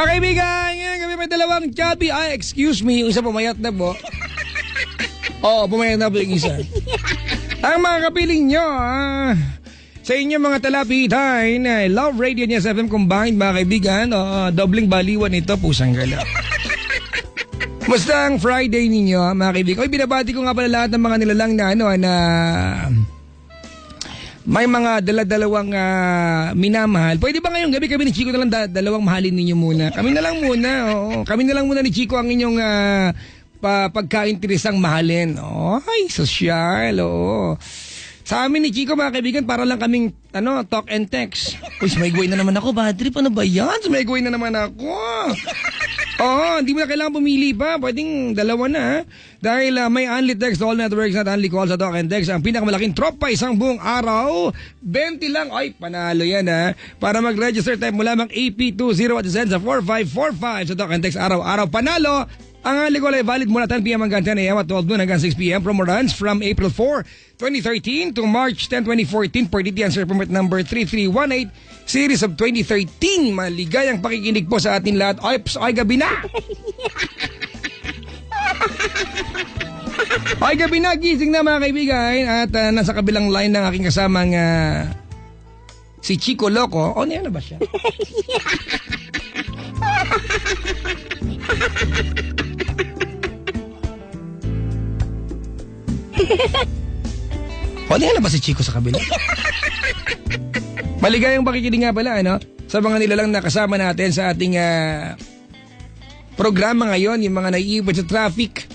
Mga kaibigan, ngayon kami may dalawang chubby. Ay, excuse me, yung isa pumayat na po. Oo, pumayat na po yung isa. Ang mga kapiling nyo, sa inyo mga talapitan, Love Radio niya sa FM combined, mga kaibigan. Dobling baliwan ito, pusang gala. Musta ang Friday ninyo, mga kaibigan? Oy, binabati ko nga pala lahat ng mga nilalang na may mga dala-dalawang minamahal. Pwede ba ngayong gabi kami ni Chico na lang dalawang mahalin ninyo muna? Kami na lang muna, oo. Kami na lang muna ni Chico ang inyong pagkainteresang mahalin. Oh, ay, sosyal, oo. Sa amin ni Chico, mga kaibigan, para lang kaming talk and text. Uy, sumaygway na naman ako, bad trip. Ano ba yan? Sumaygway na naman ako. Oo, hindi mo na kailangan pumili pa. Pwedeng dalawa na. Dahil may only text, all networks, not only calls sa talk and text. Ang pinakamalaking tropa isang buong araw. 20 lang. Ay, panalo yan Para mag-register, type mo lamang AP20 at send sa 4545 sa talk and text. Araw-araw panalo. Ang aligo ay valid mula 10 p.m. hanggang 10 a.m. at 12 noon hanggang 6 p.m. Promo runs from April 4, 2013 to March 10, 2014 per DTI answer permit number 3318 series of 2013. Maligayang pakikinig po sa atin lahat. Ay, gabi na! Ay, gabi na! Gising na mga kaibigan. At nasa kabilang line ng aking kasamang si Chico Loco. O, niya na ba siya? O, niya na ba si Chico sa kabila? Maligayang pakikinig nga pala, sa mga nilalang nakasama natin sa ating programa ngayon, yung mga naiipon sa traffic.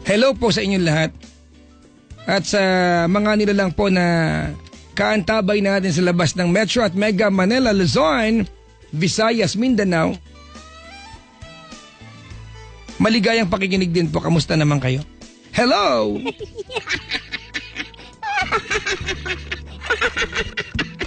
Hello po sa inyong lahat. At sa mga nilalang po na kaantabay natin sa labas ng Metro at Mega Manila, Luzon, Visayas, Mindanao. Maligayang pakikinig din po. Kamusta naman kayo? Hello!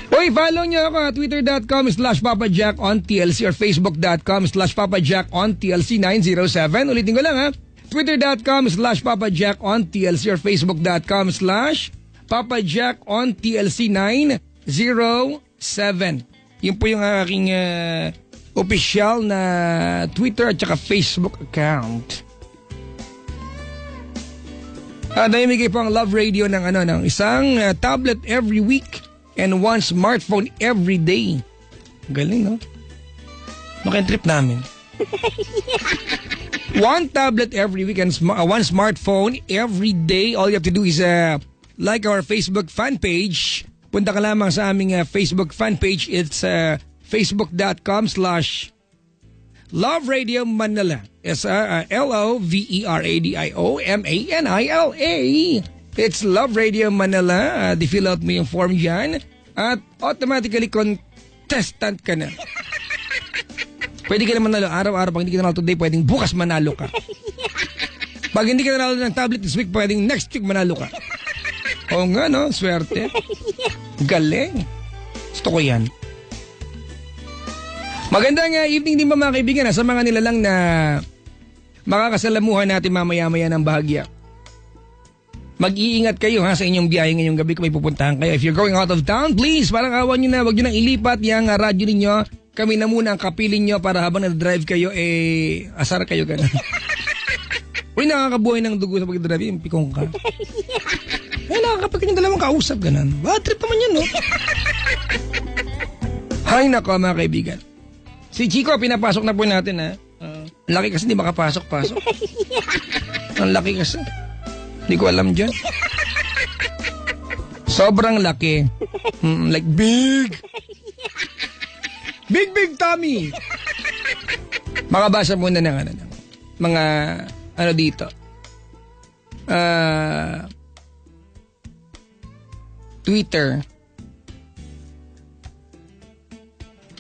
Uy, follow nyo ako at twitter.com/papajack on TLC or facebook.com/papajack on TLC 907. Ulitin ko lang twitter.com/papajack on TLC or facebook.com/papajack on TLC 907. Yun po yung aking official na Twitter at saka Facebook account. Naimigay po ang Love Radio ng isang tablet every week and one smartphone every day. Galing, no? Bakit trip namin? One tablet every week and one smartphone every day. All you have to do is like our Facebook fan page. Punta ka lamang sa aming Facebook fan page. It's facebook.com/Love Radio Manila. SLOVERADIOMANILA. It's Love Radio Manila. Di-fill out mo yung form dyan. At automatically contestant ka na. Pwede ka na manalo araw-araw. Pag hindi ka nanalo today, pwedeng bukas manalo ka. Pag hindi ka nanalo ng tablet this week, pwedeng next week manalo ka. Oo nga, no? Swerte. Galing. Gusto ko yan. Magandang evening din ba mga kaibigan sa mga nilalang na makakasalamuhan natin mamaya-maya ng bahagya. Mag-iingat kayo sa inyong biyahe ngayong gabi kung may pupuntahan kayo. If you're going out of town, please, parang awan nyo na, wag nyo nang ilipat yung radyo ninyo. Kami na muna ang kapiling nyo para habang na-drive kayo, asar kayo ganun. Uy, nakakabuhay ng dugo sa pag-drive, yung pikong ka. Nakakapag yung dalawang kausap, ganun. Bad trip naman yan, no? Hay nako mga kaibigan. Si Chico, pinapasok na po natin, laki kasi hindi makapasok-pasok. Ang laki kasi. Hindi ko alam dyan. Sobrang laki. Like big. Big tummy. Makabasa muna ng mga dito. Twitter.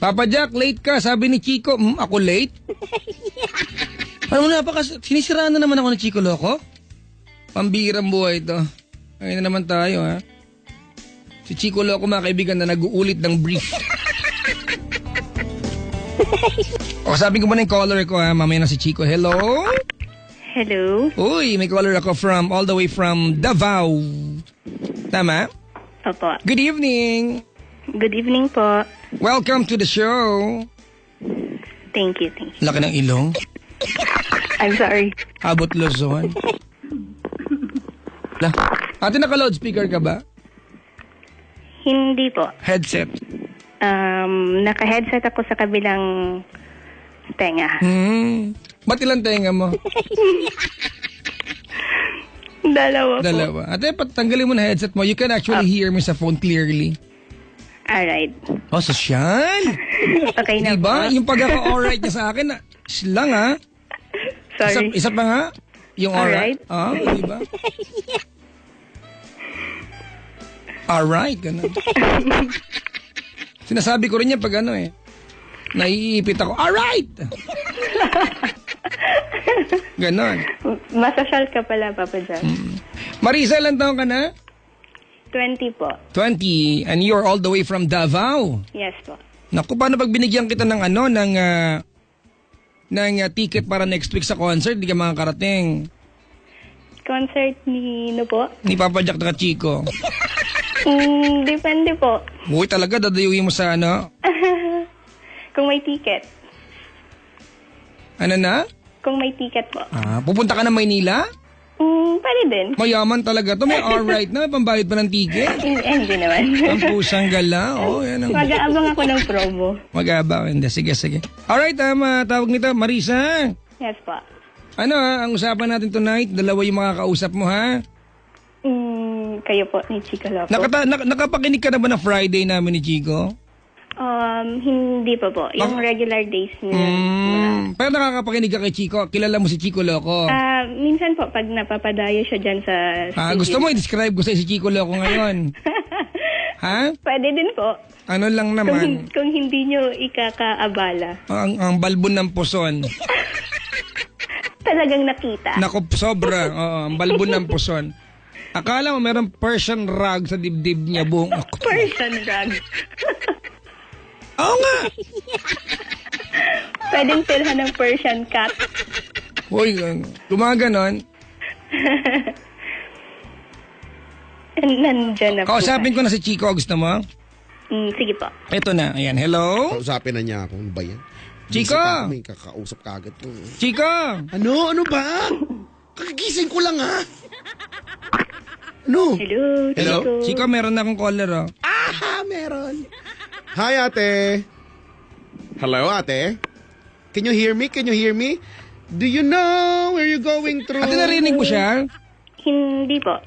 Papa Jack, late ka. Sabi ni Chico, ako late? Ano mo na, sinisiraan na naman ako ni Chico Loco? Pambihirang buhay ito. Ngayon na naman tayo, Si Chico Loco, mga kaibigan, na nag-uulit ng brief. O, sabi ko muna yung caller ko, mamaya na si Chico. Hello? Hello? Uy, may caller ako all the way from Davao. Tama? Opo. Good evening. Good evening po. Welcome to the show. Thank you, thank you. Laki ng ilong. I'm sorry. Abot Luzon. Ate, naka-loudspeaker ka ba? Hindi po. Headset. Naka-headset ako sa kabilang tenga. Ba't ilang tenga mo? Dalawa po. Dalawa. Ate, patanggalin mo na headset mo. You can actually hear me sa phone clearly. Alright. Oh, sosyal. Okay na Diba? po. Yung pagkaka-alright niya sa akin, lang ha. Sorry. Isa pa nga. Yung alright. Alright. Diba? Alright, ganun. Sinasabi ko rin yan pag naiipit ako. Alright! Ganon. Masasyal ka pala, Papa John. Marisa, ilang taon ka na? 20 po. 20. And you're all the way from Davao. Yes po. Naku, paano pag binigyan kita ng ticket para next week sa concert, di ka makakarating? Concert ni po? Ni Papa Jack na Chico. Depende po. Uy, talaga, dadayuhin mo sa Kung may ticket. Ano na? Kung may ticket po. Pupunta ka na Maynila? Pwede din. Mayaman talaga to. May alright na. May pambayad pa ng ticket. Hindi naman. Ang pusang gala. Oh, yan ang... Mag-aabang ako ng promo. Mag-aaba. Hindi. Sige. Alright, tawag nito. Marisa. Yes po. Ang usapan natin tonight, dalawa yung makakausap mo, ha? Kayo po ni Chico Loco. Nakapakinig ka na ba na Friday namin ni Chico? Hindi pa po. Yung regular days niya. Pero nakakapakinig ka kay Chico. Kilala mo si Chico Loco. Minsan po, pag napapadayo siya dyan sa studio. Gusto mo i-describe ko sa si Chico Loco ngayon? Ha? Pwede din po. Ano lang naman? Kung hindi nyo ikakaabala. Ang balbon ng puson. Talagang nakita. Naku, sobra. Oo, ang balbon ng puson. Akala mo meron Persian rug sa dibdib niya buong ako. Person rug. Oo nga. Pwedeng tilhan ng Persian cat. Uy, gumaganon. Nandyan na po. Kausapin ko na si Chico. Gusto mo? Sige po. Ito na. Ayan, hello? Kausapin na niya ako. Ano ba yan? Chico! May kakausap ka agad to. Chico! Ano? Ano ba? Kagigising ko lang ha. Ano? Hello? Chico, meron na akong caller, oh. Meron. Hi, ate. Hello, ate. Can you hear me? Can you hear me? Do you know where you're going through? Ate, narinig mo siya? Hindi po.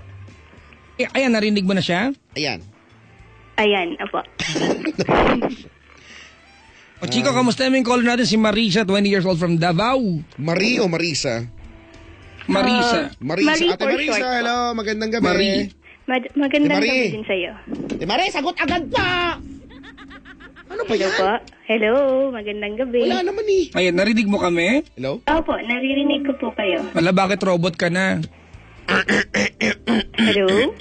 Ayan, narinig mo na siya? Ayan. Ayan, apo. O Chico, kamusta yung caller natin? Si Marisa, 20 years old from Davao. Marie o Marisa? Marisa. Marisa. Marie Ate for Marisa, short po. hello. Magandang gabi. Marie. Magandang Marie. gabi din sa'yo. Marie, sagot agad pa! Ano ba Hello yan? po. Hello, magandang gabi. Wala naman eh. Ayan, narinig mo kami? Hello? Opo, naririnig ko po kayo. Wala, bakit robot ka na? Hello?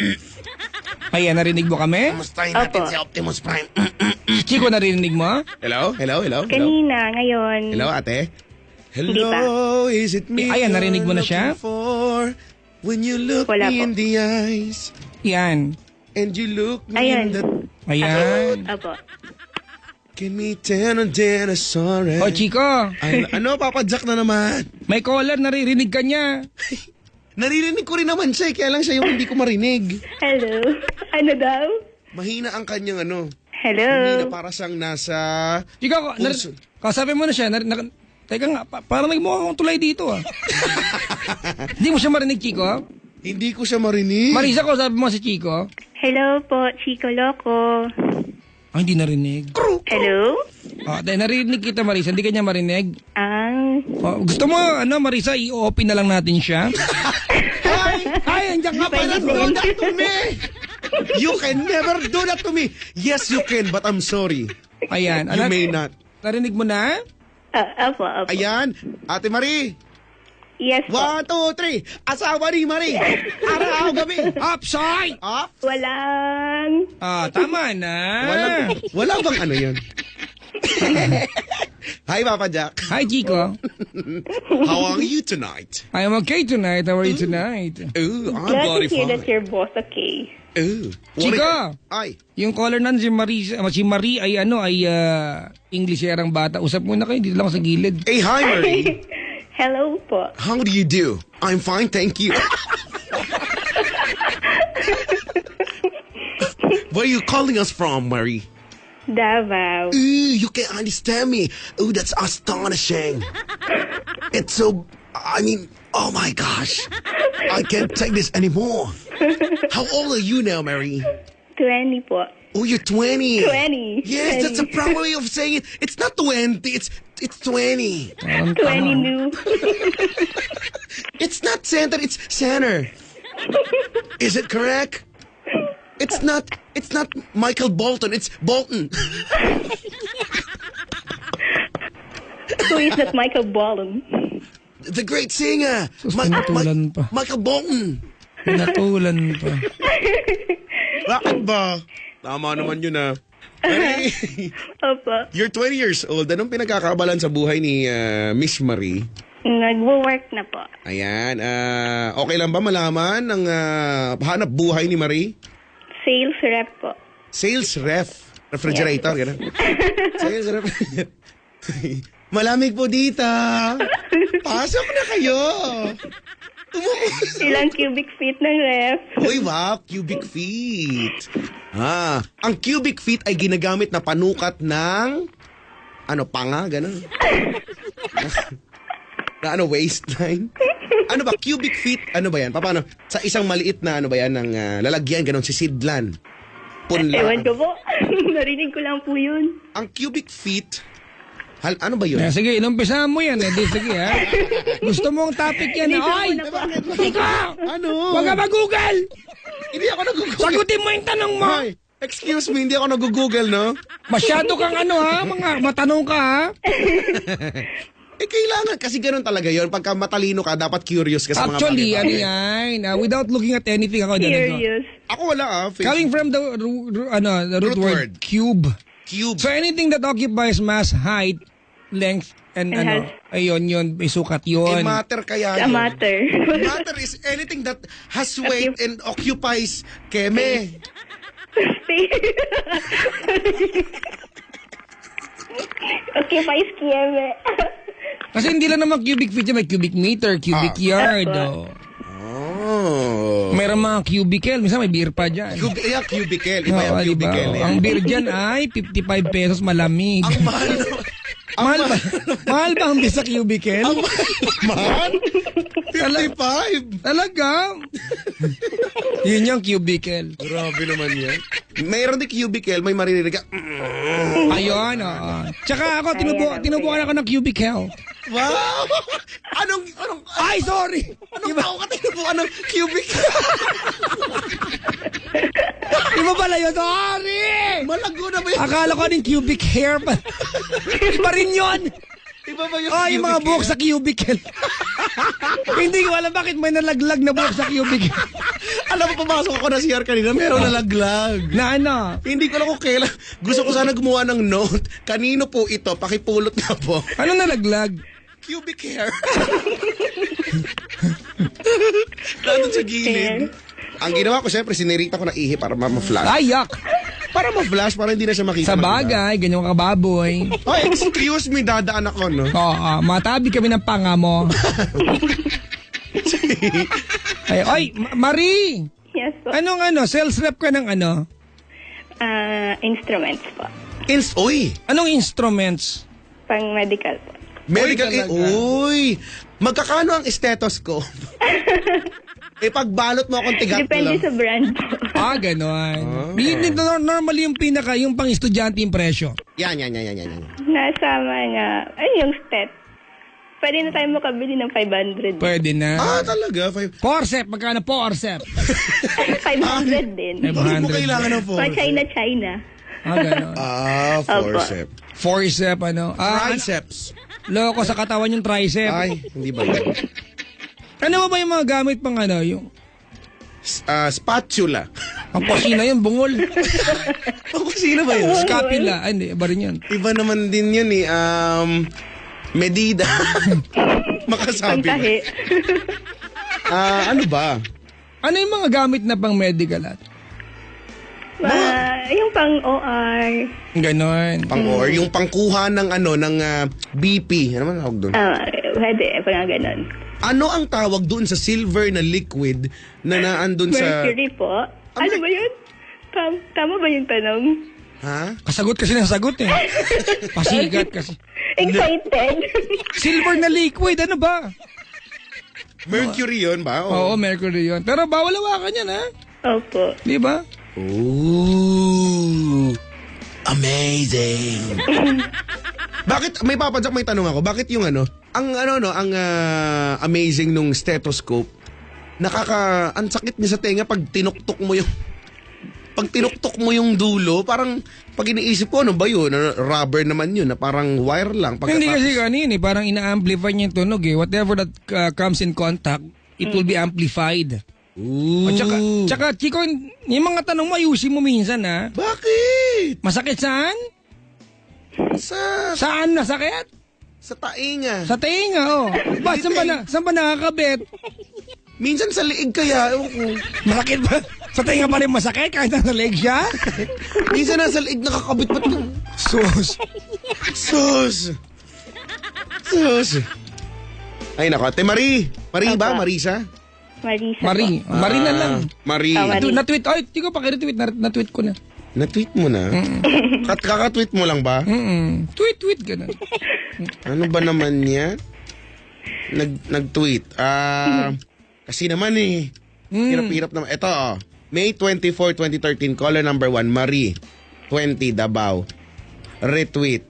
Ayan, narinig mo kami? Kamustahin natin si Optimus Prime? Si Chico, narinig mo? Hello? Hello? Hello? Hello? Kanina, ngayon. Hello, ate? Hindi pa. Hello, is it me? Ayan, narinig mo na you're siya? looking for when you look Wala me po. in the eyes Yan. and you look me Ayan. in the... Ayan. Opo. Give me 10 on 10, sorry. O Chico, Ano, Papa Jack na naman? may caller, naririnig ka niya. Naririnig ko rin naman siya, kaya lang siya yung hindi ko marinig. Hello? Ano daw? Mahina ang kanyang ano. Hello? Mahina para siyang nasa... Chico, Puso. kasabi mo na siya. Teka nga, parang nagmukha akong tulay dito, ah. Hindi mo siya marinig, Chico? Hindi ko siya marinig. Marisa, kasabi mo si Chico? Hello po, Chico Loco. Hindi narinig. Hello? Dahil narinig kita, Marisa. Hindi ka niya marinig. Gusto mo, Marisa, i-open na lang natin siya? Ay, andiyan ka pa na. Do that to me! You can never do that to me! Yes, you can, but I'm sorry. Ayan. You may not. Narinig mo na? Opo. Ayan, Ate Marie. Yes po. 1, 2, 3. Asawa ni Marie. Araw, gabi. Upside! Up. Walang... Tama na. Wala bang ano yan? Hi, Papa Jack. Hi, Chico. How are you tonight? I am okay tonight. How are you tonight? Ooh, I'm Glad bloody to hear that fine. you're both okay. Ooh. Chico! Ay. Yung caller na si Marie ay Englisherang bata. Usap muna kayo, dito lang ako sa gilid. Hey, hi, Marie. Hello po. How do you do? I'm fine, thank you. Where are you calling us from, Marie? Davao. Ooh, you can't understand me. Ooh, that's astonishing. It's so... I mean, oh my gosh. I can't take this anymore. How old are you now, Mary? 20 po. Oh, you're 20. 20. Yes, that's a proper way of saying it. It's not 20, it's 20. 20 new. It's not center, it's center. Is it correct? It's not Michael Bolton, it's Bolton. Who is that Michael Bolton? The great singer. Sus, pinatulan pa. Michael Bolton. Pinatulan pa. Bakit ba? Tama naman yun ah. Mary, Opo. you're 20 years old. Anong pinagkakabalan sa buhay ni Miss Marie? Nagwo-work na po. Ayan. Okay lang ba malaman ang hanap buhay ni Marie? Sales rep po. Sales ref. Refrigerator, gano'n. Sales ref. Malamig po dito. Pasok na kayo. Ilang cubic feet ng ref? Uy, wow, cubic feet. Ang cubic feet ay ginagamit na panukat ng panga, gano'n. Na waistline. Ano ba, cubic feet, ano ba yan? Paano? Sa isang maliit na ng lalagyan, gano'n, sisidlan. Punla. Ewan ko po. Narinig ko lang po yun. Ang cubic feet, ano ba yun? Sige, inumpisahan mo yan. Di, sige, ha? Gusto mo ang topic yan. Dito Ay! muna po. Chico! Ano? Huwag ka mag-google! Hindi ako nag-google. Sagutin mo yung tanong mo! Ay, excuse me, hindi ako nag-google, no? Masyado kang matanong ka, ha? Kailangan kasi ganun talaga yon. Pagka matalino ka, dapat curious ka sa mga Actually, bagay-bagay. without looking at anything, ako dyan. Serious. Ako wala Coming from the root word, cube. Cube. So anything that occupies mass, height, length, and And ayun yun, may sukat yun. Matter kaya yun. Amateur. Matter is anything that has weight and occupies keme. Okay, pa iskiyeme. Kasi hindi lang naman cubic feet yan, may cubic meter, cubic yard. Opo. Oh. Meron mga cubicle, minsan may beer pa dyan. Cubicle. Iba yung Oo, diba? cubicle. Yan. Ang beer dyan ay 55 pesos malamig. Ang mahal naman. Mahal ba? Mahal ba ang beer sa cubicle? Ang mahal? 55. Talaga? Yun yung cubicle. Grabe naman yan. Mayroon din cubicle, may maririnig ka. Ayun, oo. Tsaka ako, tinubukan ako ng cubicle. Wow! Anong, Ay, sorry! anong tao ka tinubukan ng cubicle? Iba pala yun, sorry! Malago na ba yun? Akala ko ng cubic hair pa. Iba rin yun! Iba ba yung Ay, yung mga cubicle? buhok sa cubicle. Hindi ko alam bakit may nalaglag na buhok sa cubicle. Alam mo, pumasok ako na CR kanina, meron nalaglag. Na ano? Hindi ko lang kung kailan. Gusto ko sana gumawa ng note. Kanino po ito? Pakipulot nga po. Ano nalaglag? Cubic hair. Nandun sa gilid. Ang ginawa ko, syempre, sinirita ko na ihi para ma-flash. Ayak! Para ma-flash, para hindi na siya makita. Sa bagay, ganyan ka baboy. Oh, excuse me, dadaan ako, no? Oo, matabi kami ng panga mo. Ay, Marie! Yes po. Anong sales rep ka ng ano? Instruments po. Uy! Anong instruments? Pang medical po. Medical Uy, talaga. Uy! Magkakano ang stethoscope? Pagbalot mo akong tigat Depende lang. sa brand po. Ganon. Normally yung pang estudyante yung presyo. Yan. Nasama niya. Ay, yung stet. Pwede na tayo makabili ng 500. Pwede na. Talaga? Forcep, magkano forcep? 500 din. Bakit mo kailangan ng Pa forceps? China. Ganon. Forceps. Forcep, Triceps. Loko sa katawan yung tricep. Ay, hindi ba yun? Ano ba yung mga gamit pang yung... Spatula. Ang kusina yun, bungol. Sino ba yun? Scapula. Ay, hindi. Iba rin yun. Iba naman din yun eh. Medida. Makasabi ba? Pantahi. Ano ba? Ano yung mga gamit na pang medical at? Yung pang OR. Ganon. Pang-or, yung pangkuha ng ng BP. Ano man tawag doon? Pwede, pang ganon. Ano ang tawag doon sa silver na liquid na naandun sa... Mercury po. Ano ba yun? Tama ba yung tanong? Ha? Kasagot kasi ng sagot eh. Pasigat kasi. Excited. Silver na liquid, ano ba? Mercury yun ba? Oo, mercury yun. Pero bawal hawakan yan, ha? Opo. Di ba? Ooh. Amazing. Bakit, may papadyak, may tanong ako. Bakit yung ang amazing nung stethoscope, ang sakit niya sa tenga pag tinuktok mo yung dulo, parang pag iniisip ko, ano ba yun? Rubber naman yun, na parang wire lang. Hindi kasi kanini, parang ina-amplify niya yung tunog eh. Whatever that comes in contact, it will be amplified. Ooh. At tsaka, Chico, yung mga tanong mo, ayusin mo minsan, ha? Bakit? Masakit saan? Saan nasakit? Sa tainga. Sa tenga, oh. Ba, saan ba nakakabit? Minsan sa liig kaya, ewan ko. Masakit ba? Sa tenga pa rin masakit kahit nasa leg siya? Minsan nasa liig nakakabit pa ito. Sus. Ay nako, Ate Marie. Marie ba? Marisa? Marisa Marie. po. Marie na lang. Marie. Marie. Na-tweet. Ay, Chico, pakretweet. Na-tweet ko na. Na-tweet mo na? Kakatweet mo lang ba? Tweet ka na. Ano ba naman yan? Nag-tweet. Kasi naman eh. Hirap-hirap naman. Ito May 24, 2013, caller number 1, Marie. 20, Davao. Retweet.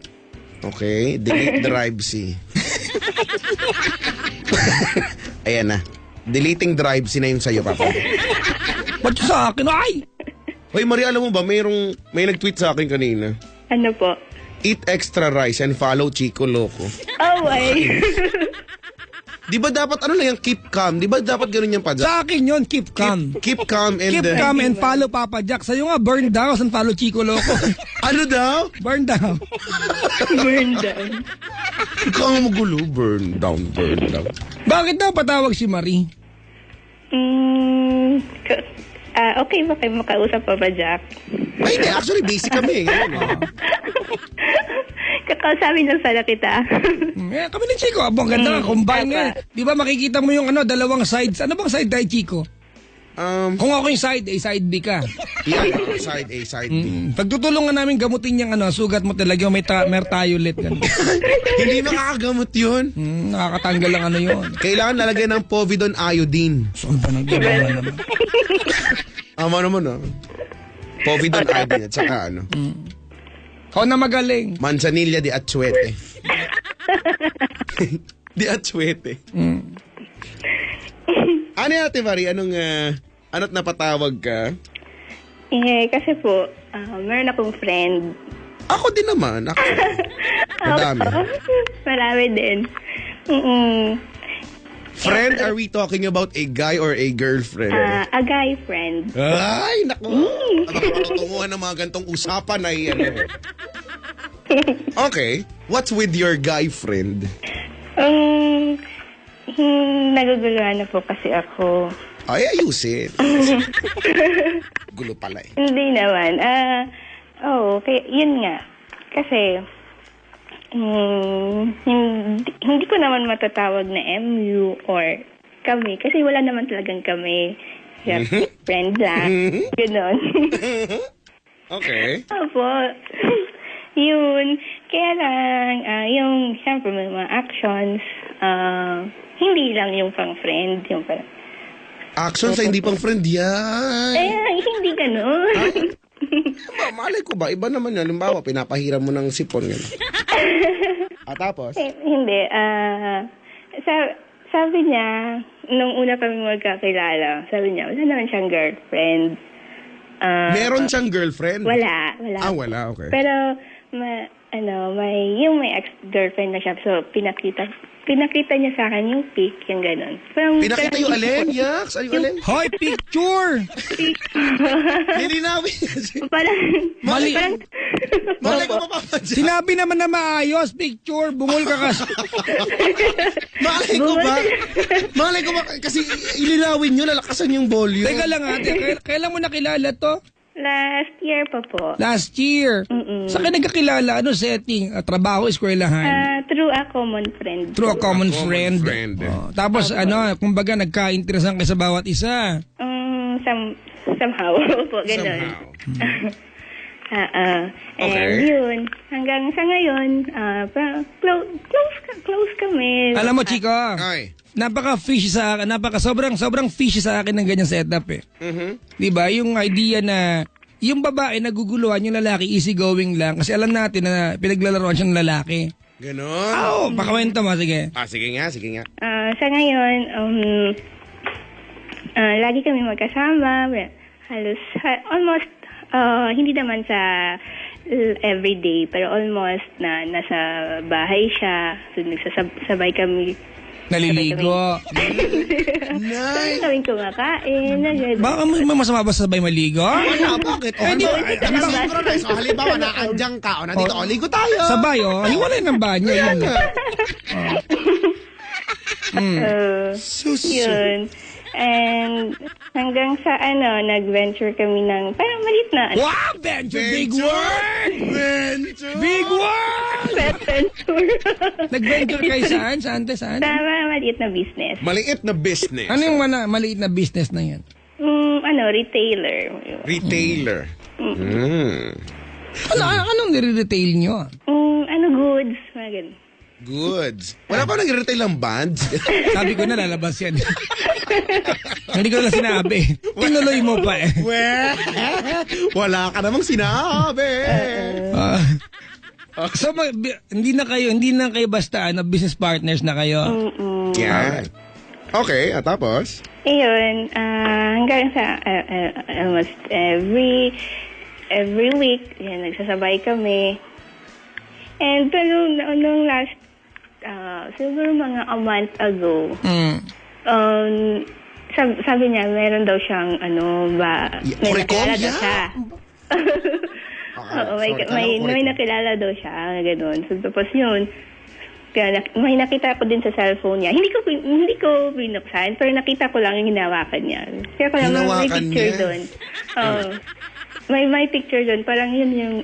Okay. Delete drive C. Ayan na. Deleting drive C na yun sa'yo, Papa. Ba't yun sa akin? Ay! Hoy, Marie, alam mo ba, may nag-tweet sa akin kanina. Ano po? Eat extra rice and follow Chico Loco. Oh, ay. Di ba dapat, yung keep calm? Di ba dapat ganun yung padyak? Sa akin yun, keep calm. Keep calm and... Keep calm and follow Papa Jack. Sa'yo nga, burn down and follow Chico Loco. Ano daw? Burn down. Burn down. Ikaw ang magulo. Burn down. Bakit daw patawag si Marie? Okay ba kayo makausap pa ba, Jack? Ay, hindi. Actually, basic kami. Kakausapin lang sana kita. Kami ni Chico. Abang ganda ka. Combine nga. Di ba makikita mo yung dalawang sides. Ano bang side tayo, Chico? Kung ako yung side A, side B ka. Yeah, side A, side B. Pagtutulungan namin gamutin yung sugat mo talaga yung may mertiolet. Hindi makakagamot yun. Nakakatanggal lang yun. Kailangan lalagyan ng povidone iodine. Saan ba nang ginawa naman? Ama naman Povidone iodine at saka Ako na magaling. Manzanilla de Achuete. Di Achuete. Ano yan, Ate Marie? Ano't napatawag ka? Kasi po, meron akong friend. Ako din naman. Madami. Marami din. Friend, are we talking about a guy or a girlfriend? A guy friend. Ay, naku. Tunguhan ng mga gantong usapan ay Okay. What's with your guy friend? Naguguluhan na po kasi ako. Ay, ayusin. Gulo pala eh. Hindi naman. Kaya, yun nga. Kasi, hindi ko naman matatawag na MU or kami. Kasi wala naman talagang kami. Friend lang. Ganon. Okay. Opo. Yun. Kaya lang, yung, siyempre, may mga actions, hindi lang yung pang friend. Yung parang, Action sa hindi pang friend yan. hindi ganon. Malay ko ba? Iba naman yan. Halimbawa, pinapahiram mo ng sipon. Tapos? Hindi. Sabi niya, nung una kami magkakilala, sabi niya, wala naman siyang girlfriend. Meron siyang girlfriend? Wala. Wala. Okay. Pero, yung may ex-girlfriend na siya. So, pinakita niya sa akin yung pic, yung gano'n. Pinakita yung alin, Yax? Ano yung alin? Hoy, picture! Lilinawin. Parang, Mali. Malay ko mapapadya. Sinabi naman na maayos, picture, bungol ka kasi. Malay ko ba, kasi ilinawin nyo, lalakasan yung volume. Teka lang ate, kailan mo nakilala to? last year pa po. Last year. Sa kayo nagkakilala, ano setting? Trabaho, eskwelahan? Through a common friend. Through a common friend. friend. Oh, tapos kumbaga nagka-interesan kayo sa bawat isa. Somehow po, ganun. And yun, hanggang sa ngayon, close kami. Alam mo, Chico, Ay. napaka-fishy sa akin, sobrang fishy sa akin ng ganyang setup eh. Diba? Yung idea na yung babae naguguluhan, yung lalaki easygoing lang kasi alam natin na pinaglalaroan siya ng lalaki. Ganon. Oo, pakawento mo, sige. Sige nga. Sa ngayon, lagi kami magkasama. Halos, almost, hindi naman sa everyday, pero almost na nasa bahay siya. So, nagsasabay kami. Naliligo. Sabay kaming kumakain. Baka may masama ba sabay maligo? Wala, bakit? Di ba? So, halimbawa, naandyan ka, o nandito, ligo tayo. Sabay, hiwalay ng banyo. Yun. Yun. And hanggang sa nag-venture kami ng parang malit na Wow, venture! Big word! Venture! Big word! pet venture. Nag-venture kayo saan? Saan? Sa maliit na business. Maliit na business. Ano yung maliit na business na yan? Retailer. Retailer. Anong nire-retail nyo? Goods. Mga ganun. Goods. Wala pa nag-retail ng bands? Sabi ko na lalabas yan. Hindi ko na sinabi. Tinuloy mo pa eh. Wala ka namang sinabi. So hindi na kayo basta business partners na kayo. Yan. Okay, tapos? Ayun, hanggang sa almost every week, yan, nagsasabay kami. And pero nung last, siguro mga a month ago, sabi niya, meron daw siyang may nakilala daw siya. Oo, may nakilala daw siya, gano'n. So, tapos yun, may nakita ko din sa cellphone niya. Hindi ko binuksan, pero nakita ko lang yung hinawakan niya. Kaya ko lang may picture doon. May picture doon. Parang yun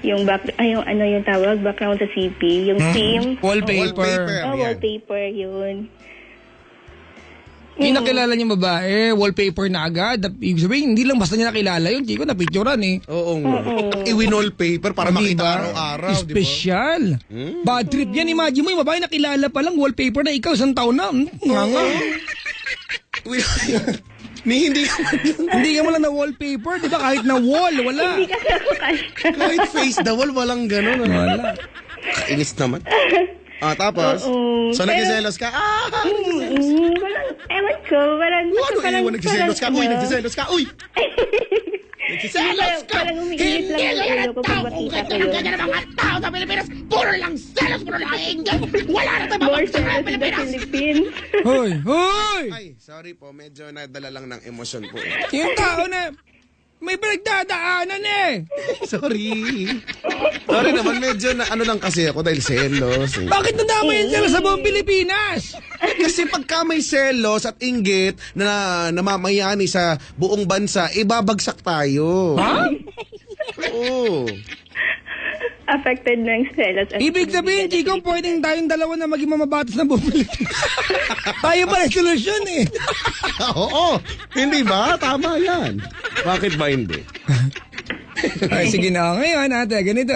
yung tawag, background sa CP, yung theme. Wallpaper. Wallpaper, yun. Yung nakilala niyo babae, wallpaper na agad. Ibig sabihin, hindi lang basta niya nakilala yun. Chico, na-picturean eh. Oo nga. I-wallpaper para makita Diba? araw-araw, di ba? Espesyal. Bad trip yan. Imagine mo, yung babae nakilala pa lang, wallpaper na ikaw, isang taon na. Nga. Hindi ka mo lang na wallpaper, di ba? Kahit na wall, wala. Hindi kasi ako kasya. Kahit face the wall, walang ganun. Wala. Kainis naman. Tapos? So, nagsiselos ka? Ewan ko, parang... Nagsiselos ka? Uy, nagsiselos ka? Uy! Nagsiselos ka! Parang umiinit lang ang ulo ko pag makita ko yun. Ganyan ang mga tao sa Pilipinas! Puro lang selos! Puro lang ingay! Wala na tayo More mapagsasabi sa sa Pilipinas! Philippines. Hoy! Hoy! Ay, sorry po. Medyo nadala lang ng emosyon po. Yung tao na may pinagdadaanan eh. Sorry. Sorry naman, medyo na lang kasi ako dahil selos. Bakit nadama yan sila sa buong Pilipinas? Kasi pagka may selos at inggit na namamayani sa buong bansa, ibabagsak tayo. Ha? Oo. Affected ng selos. Ibig sabihin, Chico, pwedeng tayong dalawa na maging mamabatas ng buong Pilipinas. Tayo pa rin solusyon eh. Oo. Hindi ba? Tama yan. Bakit ba hindi? Ay, sige na. Ngayon, ate, ganito.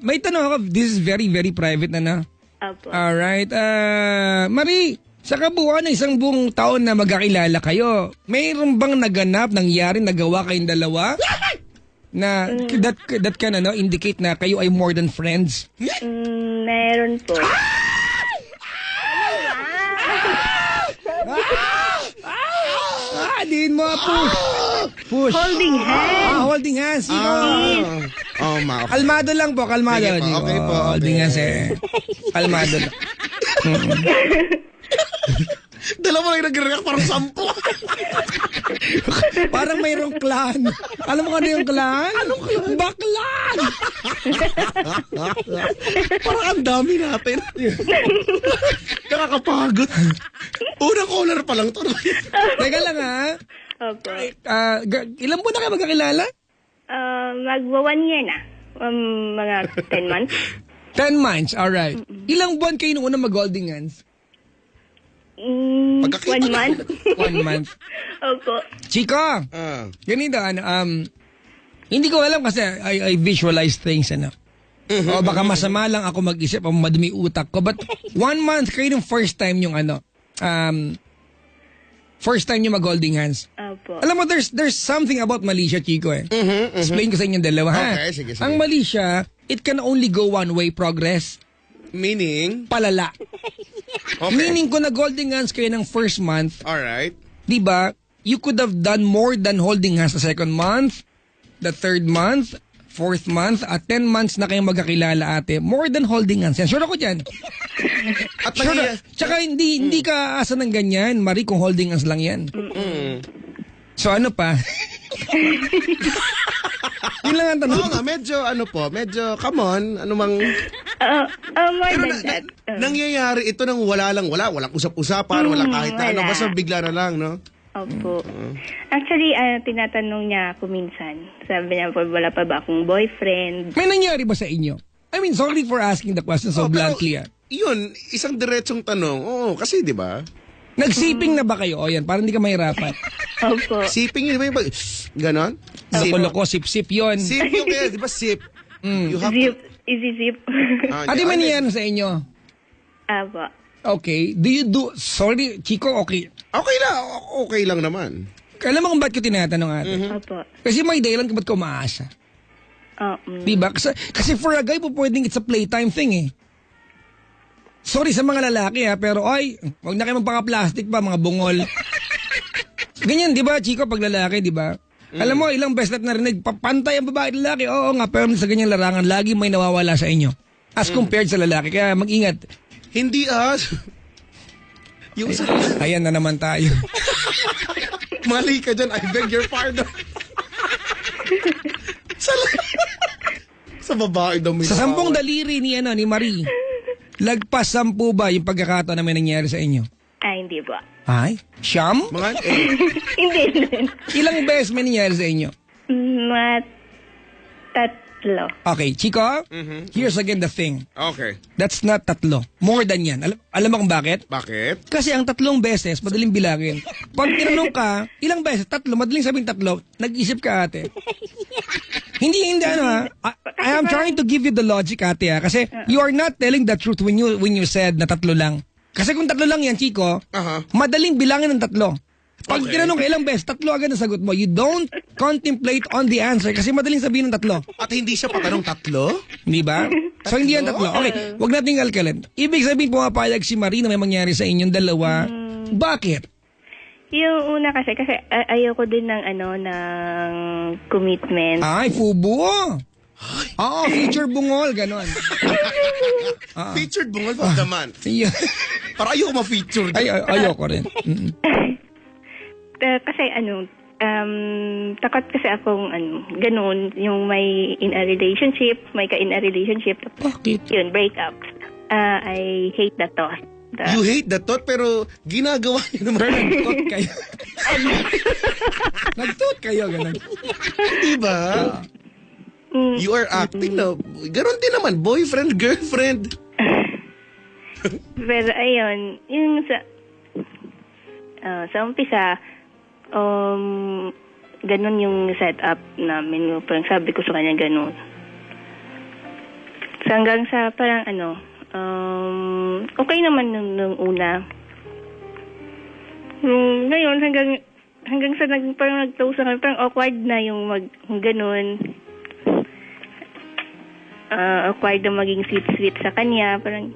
May tanong ako. This is very, very private na. Apo. Alright. Marie, sa kabuuan ng isang buong taon na magkakilala kayo, mayroon bang naganap, nangyari, nagawa kayong dalawa? Na that can indicate na kayo ay more than friends? Meron po. Din mo po. Push. Holding hands. Holding hands. Chico. Okay. Kalmado lang po, kalmado. Sige po, Chico. okay po, okay. Holding hands kalmado lang. Dalawa lang nag-react, parang 10. Parang mayroong clan. Alam mo kung ano yung clan? Anong clan? Baklan! Parang ang dami natin. Nakakapagod. Unang caller pa lang to. Teka lang ha. Opo. Ilan buwan na kayo magkakilala? Magwa 1 year na. Mga 10 months. 10 months, alright. Ilang buwan kayo nung una mag-holding hands? 1 Pagkakita month. 1 month. Opo. Chico, ganito, hindi ko alam kasi I visualize things, O baka masama lang ako mag-isip o madumi utak ko. But 1 month kayo nung first time yung first time yung mag-holding hands. Opo. Alam mo, there's something about Malaysia, Chico Explain ko sa inyong dalawa, ha? Okay, sige. Ang Malaysia, it can only go one way progress. Meaning? Palala. Okay. Meaning kung nag-holding hands kayo ng first month, Alright. di ba, you could have done more than holding hands the second month, the third month, fourth month, at 10 months na kayong magkakilala, ate. More than holding hands. Yan. Sure ako dyan. At Sure na. Tsaka hindi ka aasa ng ganyan, Marie, kung holding hands lang yan. So ano pa? Yun lang ang tanong. Oo nga, medyo, come on, ano mang... More Pero than that. nangyayari ito nang walang usap-usapan, walang kahit na ano, wala. basta bigla na lang, no? Opo. Actually, tinatanong niya ako minsan. Sabi niya po, wala pa ba akong boyfriend? May nangyari ba sa inyo? I mean, sorry for asking the question so Oh, pero bluntly. Yun, isang diretsong tanong. Oo, kasi di ba? Nagsiping na ba kayo? O yan, parang hindi ka mahirapan. Opo. Siping yun, ba? Ganon? Loko-loko, sip-sip yun. Sip yung kaya, di ba sip? You have Zip. Easy zip. Ate, may nangyari sa inyo? Opo. Okay. Sorry, Chico, okay. Okay lang naman. Alam mo kung ba't ko tinatanong, ate? Opo. Kasi may dahilan kung ba't ko umaasa. Diba? Kasi for a guy po pwedeng it's a playtime thing eh. Sorry sa mga lalaki pero wag na kayo magpaka-plastic pa, mga bungol. Ganyan, di ba, Chico, pag lalaki, di ba? Alam mo, ilang beses na narinig, papantay ang babae at lalaki. Oo nga, pero sa ganyang larangan, lagi may nawawala sa inyo. As compared sa lalaki. Kaya mag-ingat. Hindi yung Ayan na naman tayo. mali ka dyan, I beg your pardon. sa babae daw may Sa 10 nawawala. daliri ni Marie, lagpas 10 ba yung pagkakataon na may nangyari sa inyo? Hindi po. Ay? Siyam? Mga, Hindi rin. Ilang beses may nangyari sa inyo? Mga 3. Okay, Chico, here's again the thing. okay. That's not 3. More than yan. Alam mo kung bakit? Bakit? Kasi ang 3 beses, madaling bilangin. Pag tinanong ka, ilang beses? 3, madaling sabing 3. Nag-isip ka, ate. Hindi I am trying to give you the logic, ate, Kasi you are not telling the truth when you said na 3 lang. Kasi kung 3 lang yan, Chico, madaling bilangin ng 3. Pag tinanong ka ilang beses, 3 agad ang sagot mo. You don't contemplate on the answer kasi madaling sabihin ng 3. At hindi siya patanong 3? Hindi ba? So hindi yan 3. Okay, wag nating kalkalin. Ibig sabihin pumapayag si Marie na may mangyari sa inyong dalawa. Bakit? Yung una kasi ayoko din ng ng commitment. Ay, fubo. Future bungol, ganon. Featured bungol of the month. Yeah. Para ayoko ma-feature. Ayoko rin. Kasi takot kasi akong ganun, yung may in a relationship, may ka-in a relationship. Bakit? Yun, breakups. I hate the thought. You hate the thought pero ginagawa niyo naman. Nagtot kayo. Nagtot kayo, ganon. Diba? You are acting na. Ganon din naman. Boyfriend, girlfriend. Pero ayun, yung sa umpisa, ganun yung setup namin. Parang sabi ko sa kanya ganun. So hanggang sa parang okay naman nung una. Ngayon hanggang sa parang nag-close na kami, parang awkward na yung ganun. Awkward na maging sweet sa kanya. Parang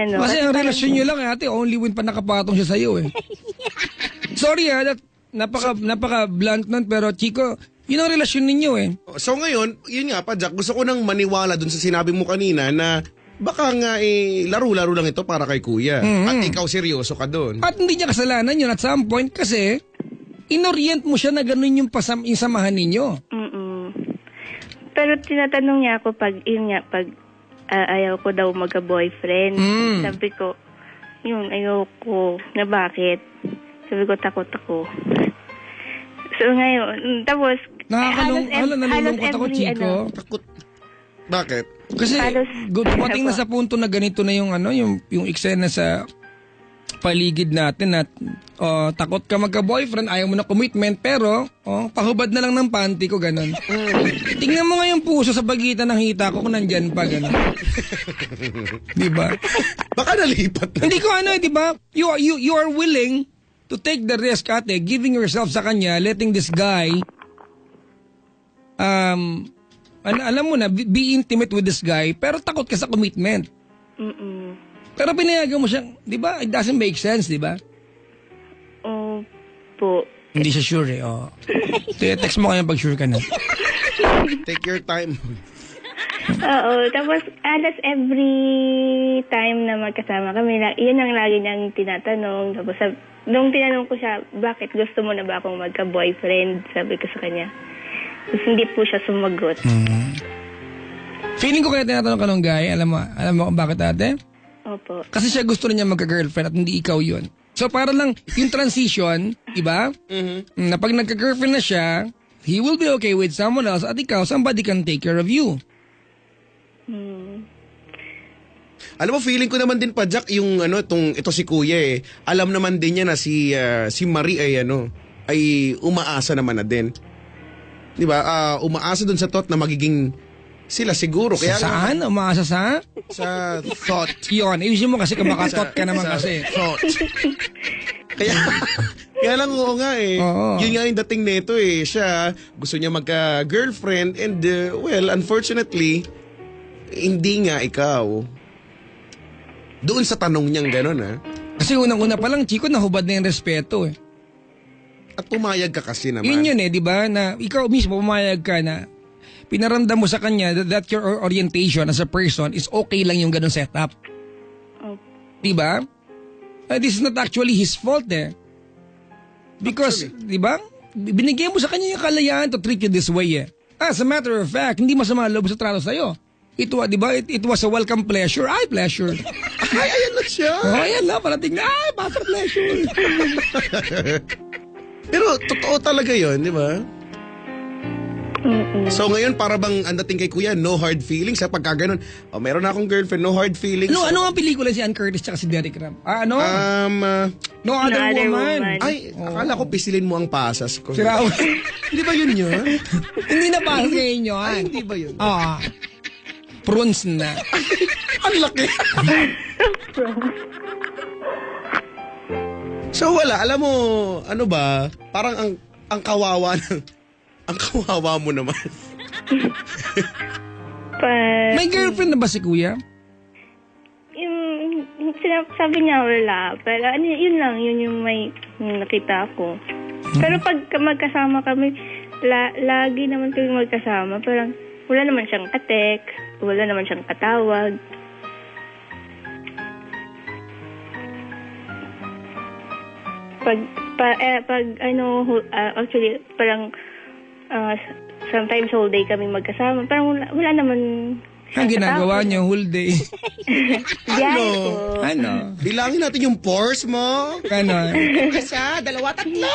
Kasi ang relasyon nyo lang, ate, only when pa nakapatong siya sa'yo, eh. Sorry, napaka blunt nun, pero Chico, yun ang relasyon ninyo eh. So ngayon, yun nga pa, Jack, gusto ko nang maniwala dun sa sinabi mo kanina na baka nga laro-laro lang ito para kay kuya. At ikaw seryoso ka dun. At hindi niya kasalanan yun at some point kasi inorient mo siya na ganun yung samahan ninyo. Pero tinatanong niya ako pag ayaw ko daw magka-boyfriend. Sabi ko, ayaw ko. Na bakit? Sabi ko, takot ako. So ngayon, tapos, nalulungkot ako, Chico. Takot. Bakit? Kasi dumating na sa punto na ganito na yung yung eksena sa paligid natin at takot ka magka-boyfriend, ayaw mo na commitment, pero pahubad na lang ng panty ko, ganun. Tingnan mo nga yung puso sa pagitan ng hita ko kung nandyan pa, ganun. Diba? Baka nalipat na. Hindi ko diba? You are willing to take the risk, ate, giving yourself sa kanya, letting this guy, alam mo na, be intimate with this guy, pero takot ka sa commitment. Pero pinayagan mo siya, di ba? It doesn't make sense, di ba? Po. Hindi siya sure eh. Text mo kaya pag sure ka na. Take your time. Oo, tapos alas every time na magkasama kami, yun ang lagi niyang tinatanong. Tapos nung tinanong ko siya, bakit gusto mo na ba akong magka-boyfriend? Sabi ko sa kanya. Tapos hindi po siya sumagot. Feeling ko kaya tinatanong ka nung guy, alam mo kung bakit, ate? Opo. Kasi siya gusto niya magka-girlfriend at hindi ikaw yun. So para lang yung transition, diba? Na pag nagka-girlfriend na siya, he will be okay with someone else at ikaw, somebody can take care of you. Alam mo, feeling ko naman din pa, Jack, yung ito si kuya eh. Alam naman din niya na si Marie ay umaasa naman na din. Di ba? Umaasa dun sa thought na magiging sila siguro. Kaya Saan? Umaasa sa? Sa thought. Yun, ayusin mo kasi kumakatot ka naman kasi. Thought. Kaya lang oo nga eh. Oo. Yun nga yung dating nito eh. Siya, gusto niya magka-girlfriend and well, unfortunately, hindi nga ikaw. Doon sa tanong niyang gano'n Kasi unang-una pa lang, Chico, nahubad na yung respeto eh. At pumayag ka kasi naman. Yun di ba? Na ikaw mismo pumayag ka na pinaramdam mo sa kanya that your orientation as a person is okay lang yung ganun setup. Di ba? This is not actually his fault eh. Because, di ba? Binigyan mo sa kanya yung kalayaan to treat you this way eh. As a matter of fact, hindi masama loob sa trato sa'yo. Di ba? It was a welcome pleasure. Ay, pleasure. Ay, ayan na siya. Ayan na. Parating na. Ay, basta pleasure. Pero totoo talaga yun, di ba? So ngayon, para bang ang dating kay kuya, no hard feelings. Pagka ganun, meron na akong girlfriend, no hard feelings. Ano ang pelikula si Ann Curtis tsaka si Derek Ram? No Other Woman. Ay, akala ko pisilin mo ang pasas ko. Si Raul. Hindi ba yun yun? Hindi na pasas ngayon yun. Ay, hindi ba yun? Prunes na. Ang laki. So wala, alam mo, ano ba, parang ang kawawa ang kawawa mo naman. May girlfriend na ba si kuya? Sabi niya wala. Pero yun yung may nakita ko. Pero pag magkasama kami, lagi naman kami magkasama. Parang wala naman siyang ka-text, wala naman siyang katawag. Actually, parang sometimes whole day kami magkasama. Parang wala naman. Ang ginagawa niyo whole day. Ano? Bilangin natin yung pores mo. Ano? Isa, dalawa, tatlo.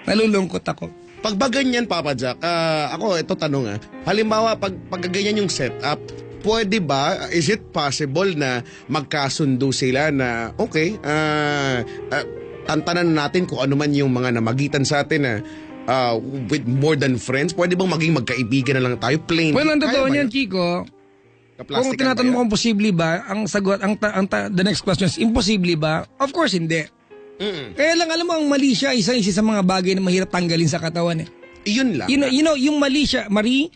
Nalulungkot ako. Pag ba ganyan, Papa Jack, ako, ito tanong halimbawa, pag ganyan yung setup, pwede ba, is it possible na magkasundo sila na, okay, tantanan natin kung ano man yung mga namagitan sa atin with more than friends? Pwede bang maging magkaibigan na lang tayo? Plain. Well, ang totoo niyan, Chico, kung Kaplastikan tinatanong mo ba yun? kung posible ba, ang sagot, the next question is, imposible ba? Of course, hindi. Kaya lang, alam mo, ang mali siya, isa sa mga bagay na mahirap tanggalin sa katawan eh. Iyon lang. You know, yung mali siya, Marie,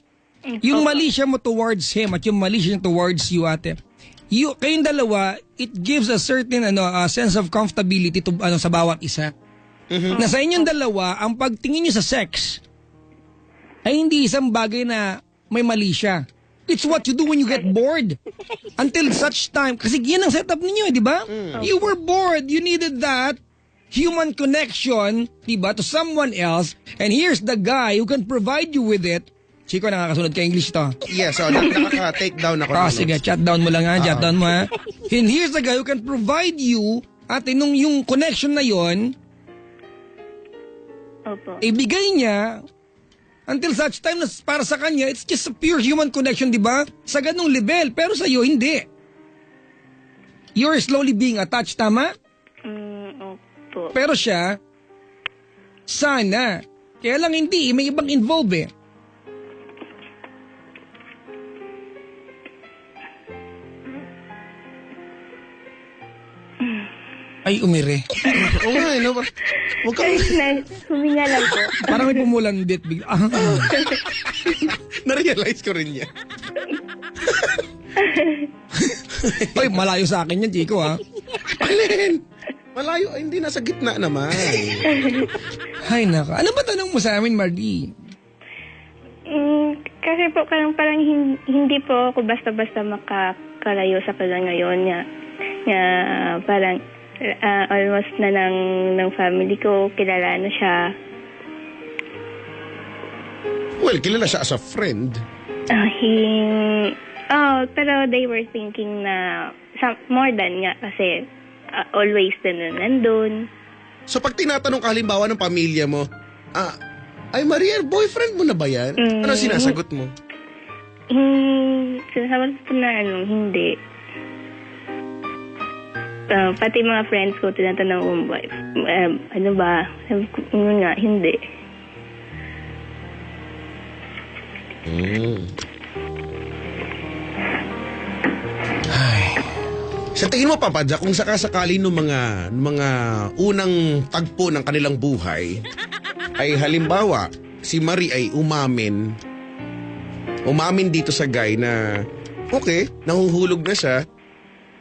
yung mali siya mo towards him at yung mali siya towards you, ate, kayong dalawa, it gives a certain sense of comfortability to sa bawat isa. Na sa inyong dalawa, ang pagtingin niyo sa sex ay hindi isang bagay na may mali siya. It's what you do when you get bored. Until such time, kasi yan ang setup ninyo, di ba? You were bored, you needed that human connection, di ba, to someone else, and here's the guy who can provide you with it. Chico, nakakasunod ka English to. Yes, so nakaka-take down ako. Sige, chat down mo lang ha, chat down mo ha. And here's the guy who can provide you, at yung connection na yon, Opo. ibigay niya, until such time na para sa kanya, it's just a pure human connection, di ba? Sa ganung level, pero sa iyo, hindi. You're slowly being attached, tama? Opo. Pero siya, sana. Kaya lang hindi, may ibang involved eh. Ay, umire. Oo nga, no? Huwag kang... Huminga lang po. Parang may pumulandit bigla. Na-realize ko rin yan. Ay, malayo sa akin yan, Chico ha. Alin? Malayo, ay, hindi nasa gitna naman. Ay, naka. Ano ba tanong mo sa amin, Mardy? Kasi po parang hindi po ako basta-basta makakalayo sa kanya ngayon niya. Parang almost na ng family ko, kilala na siya. Well, kilala siya as a friend. Pero they were thinking na more than nga kasi always na nandun. So pag tinatanong ka halimbawa ng pamilya mo, ay Maria, boyfriend mo na ba yan? Ano sinasagot mo? Sinasabi ko na hindi. Pati mga friends ko, tinatanong ko, ano ba? Sabi ko, nga, hindi. Sa tingin mo, Papa Jack, kung sakasakali ng mga unang tagpo ng kanilang buhay, ay halimbawa, si Marie ay umamin dito sa guy na, okay, nahuhulog na siya,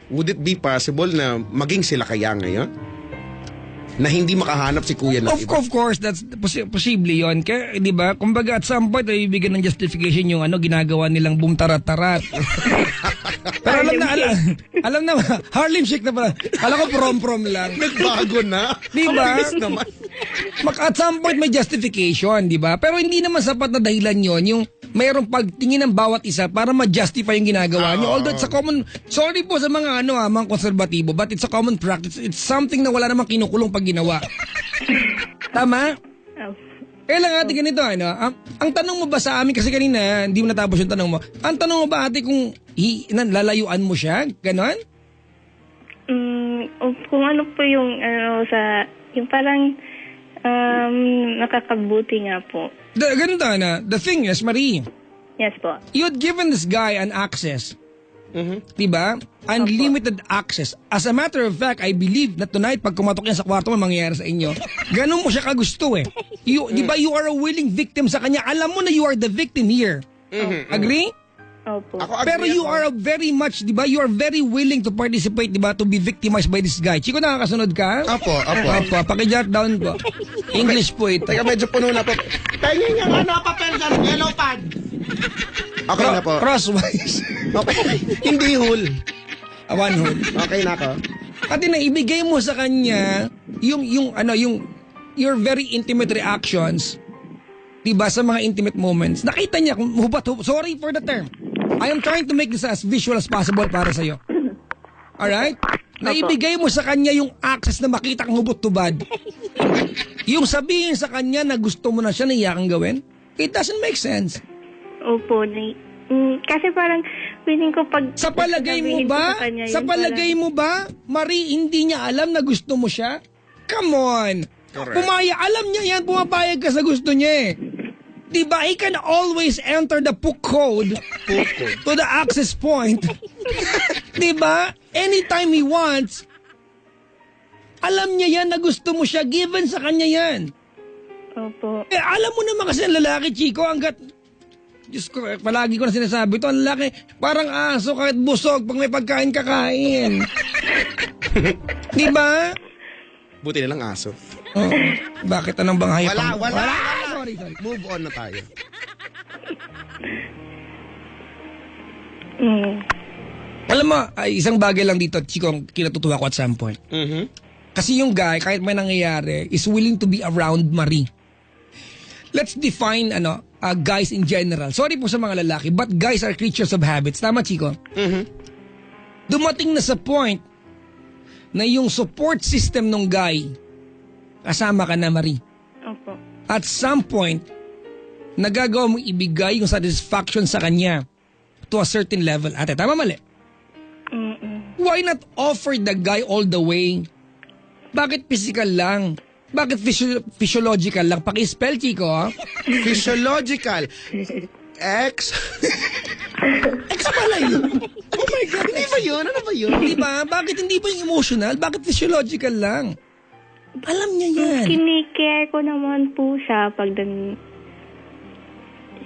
would it be possible na maging sila kaya ngayon? Na hindi makahanap si kuya ng iba? Of course, that's posible yon. Kaya, di ba, kumbaga at some point ay bibigyan ng justification yung ginagawa nilang boom tarat-tarat. Pero alam na, Harlem Shake na pala. Alam ko prom-prom lang. Nagbago na. Di ba? Ang bilis naman. At some point may justification, di ba? Pero hindi naman sapat na dahilan yon yung mayroong pagtingin ng bawat isa para ma-justify yung ginagawa nyo. Although it's a common, sorry po sa mga mga konserbatibo, but it's a common practice. It's something na wala namang kinukulong pag ginawa. Tama? Kaya lang ate ganito, ang tanong mo ba sa amin, kasi kanina, hindi mo natapos yung tanong mo, ang tanong mo ba ate kung lalayuan mo siya? Ganon? Kung ano po yung, yung parang, nakakabuti nga po. Ganito the thing is, Marie, Yes po. you'd given this guy an access. Diba? Unlimited access. As a matter of fact, I believe that tonight, pag kumatok yan sa kwarto mo, mangyayari sa inyo. Ganun mo siya kagusto eh. Diba you are a willing victim sa kanya. Alam mo na you are the victim here. Agree? Opo. Pero you are very much, diba, you are very willing to participate, diba, to be victimized by this guy. Chico, nakakasunod ka? Apo. Pakijot down po. English po ito. Teka, medyo puno na po. Tingin nga papel dyan, yellow pad. Okay na po. Crosswise. Okay. Hindi hul. One hole. Okay na ako. Pati na ibigay mo sa kanya yung your very intimate reactions, diba, sa mga intimate moments. Nakita niya kung sorry for the term. I am trying to make this as visual as possible para sa iyo. Alright? Naibigay mo sa kanya yung access na makita kang hubot-tubad. Yung sabihin sa kanya na gusto mo na siya na iyakang gawin, it doesn't make sense. Opo. Kasi parang feeling ko pag... Sa palagay mo ba, Marie, hindi niya alam na gusto mo siya? Come on. Correct. Alam niya yan, pumapayag ka sa gusto niya eh. Diba, he can always enter the PUK code to the access point. Diba? Anytime he wants, alam niya yan na gusto mo siya, given sa kanya yan. Opo. Alam mo naman kasi ang lalaki, Chico, hanggat Diyos ko, palagi ko na sinasabi to, ang laki, parang aso kahit busog pag may pagkain kakain. Di ba? Buti na lang aso. Oh, bakit anong bang hayop? Wala. Sorry. Move on na tayo. Alam mo, ay, isang bagay lang dito, Chico, ang kinatutuwa ko at some point. Mhm. Kasi yung guy, kahit may nangyayari, is willing to be around Marie. Let's define, guys in general. Sorry po sa mga lalaki, but guys are creatures of habits. Tama, Chico? Mhm. Dumating na sa point na yung support system ng guy, kasama ka na, Marie. Opo. At some point, nagagawa mong ibigay yung satisfaction sa kanya to a certain level. Ate, tama mali? Why not offer the guy all the way? Bakit physical lang? Bakit physiological lang? Paki-spell, Chico, ha? Physiological. X. X pala yun. Oh my God. Hindi ba yun? Ano ba yun? Di ba? Bakit hindi pa yung emotional? Bakit physiological lang? Alam niya yan. Kinikare ko naman po siya pag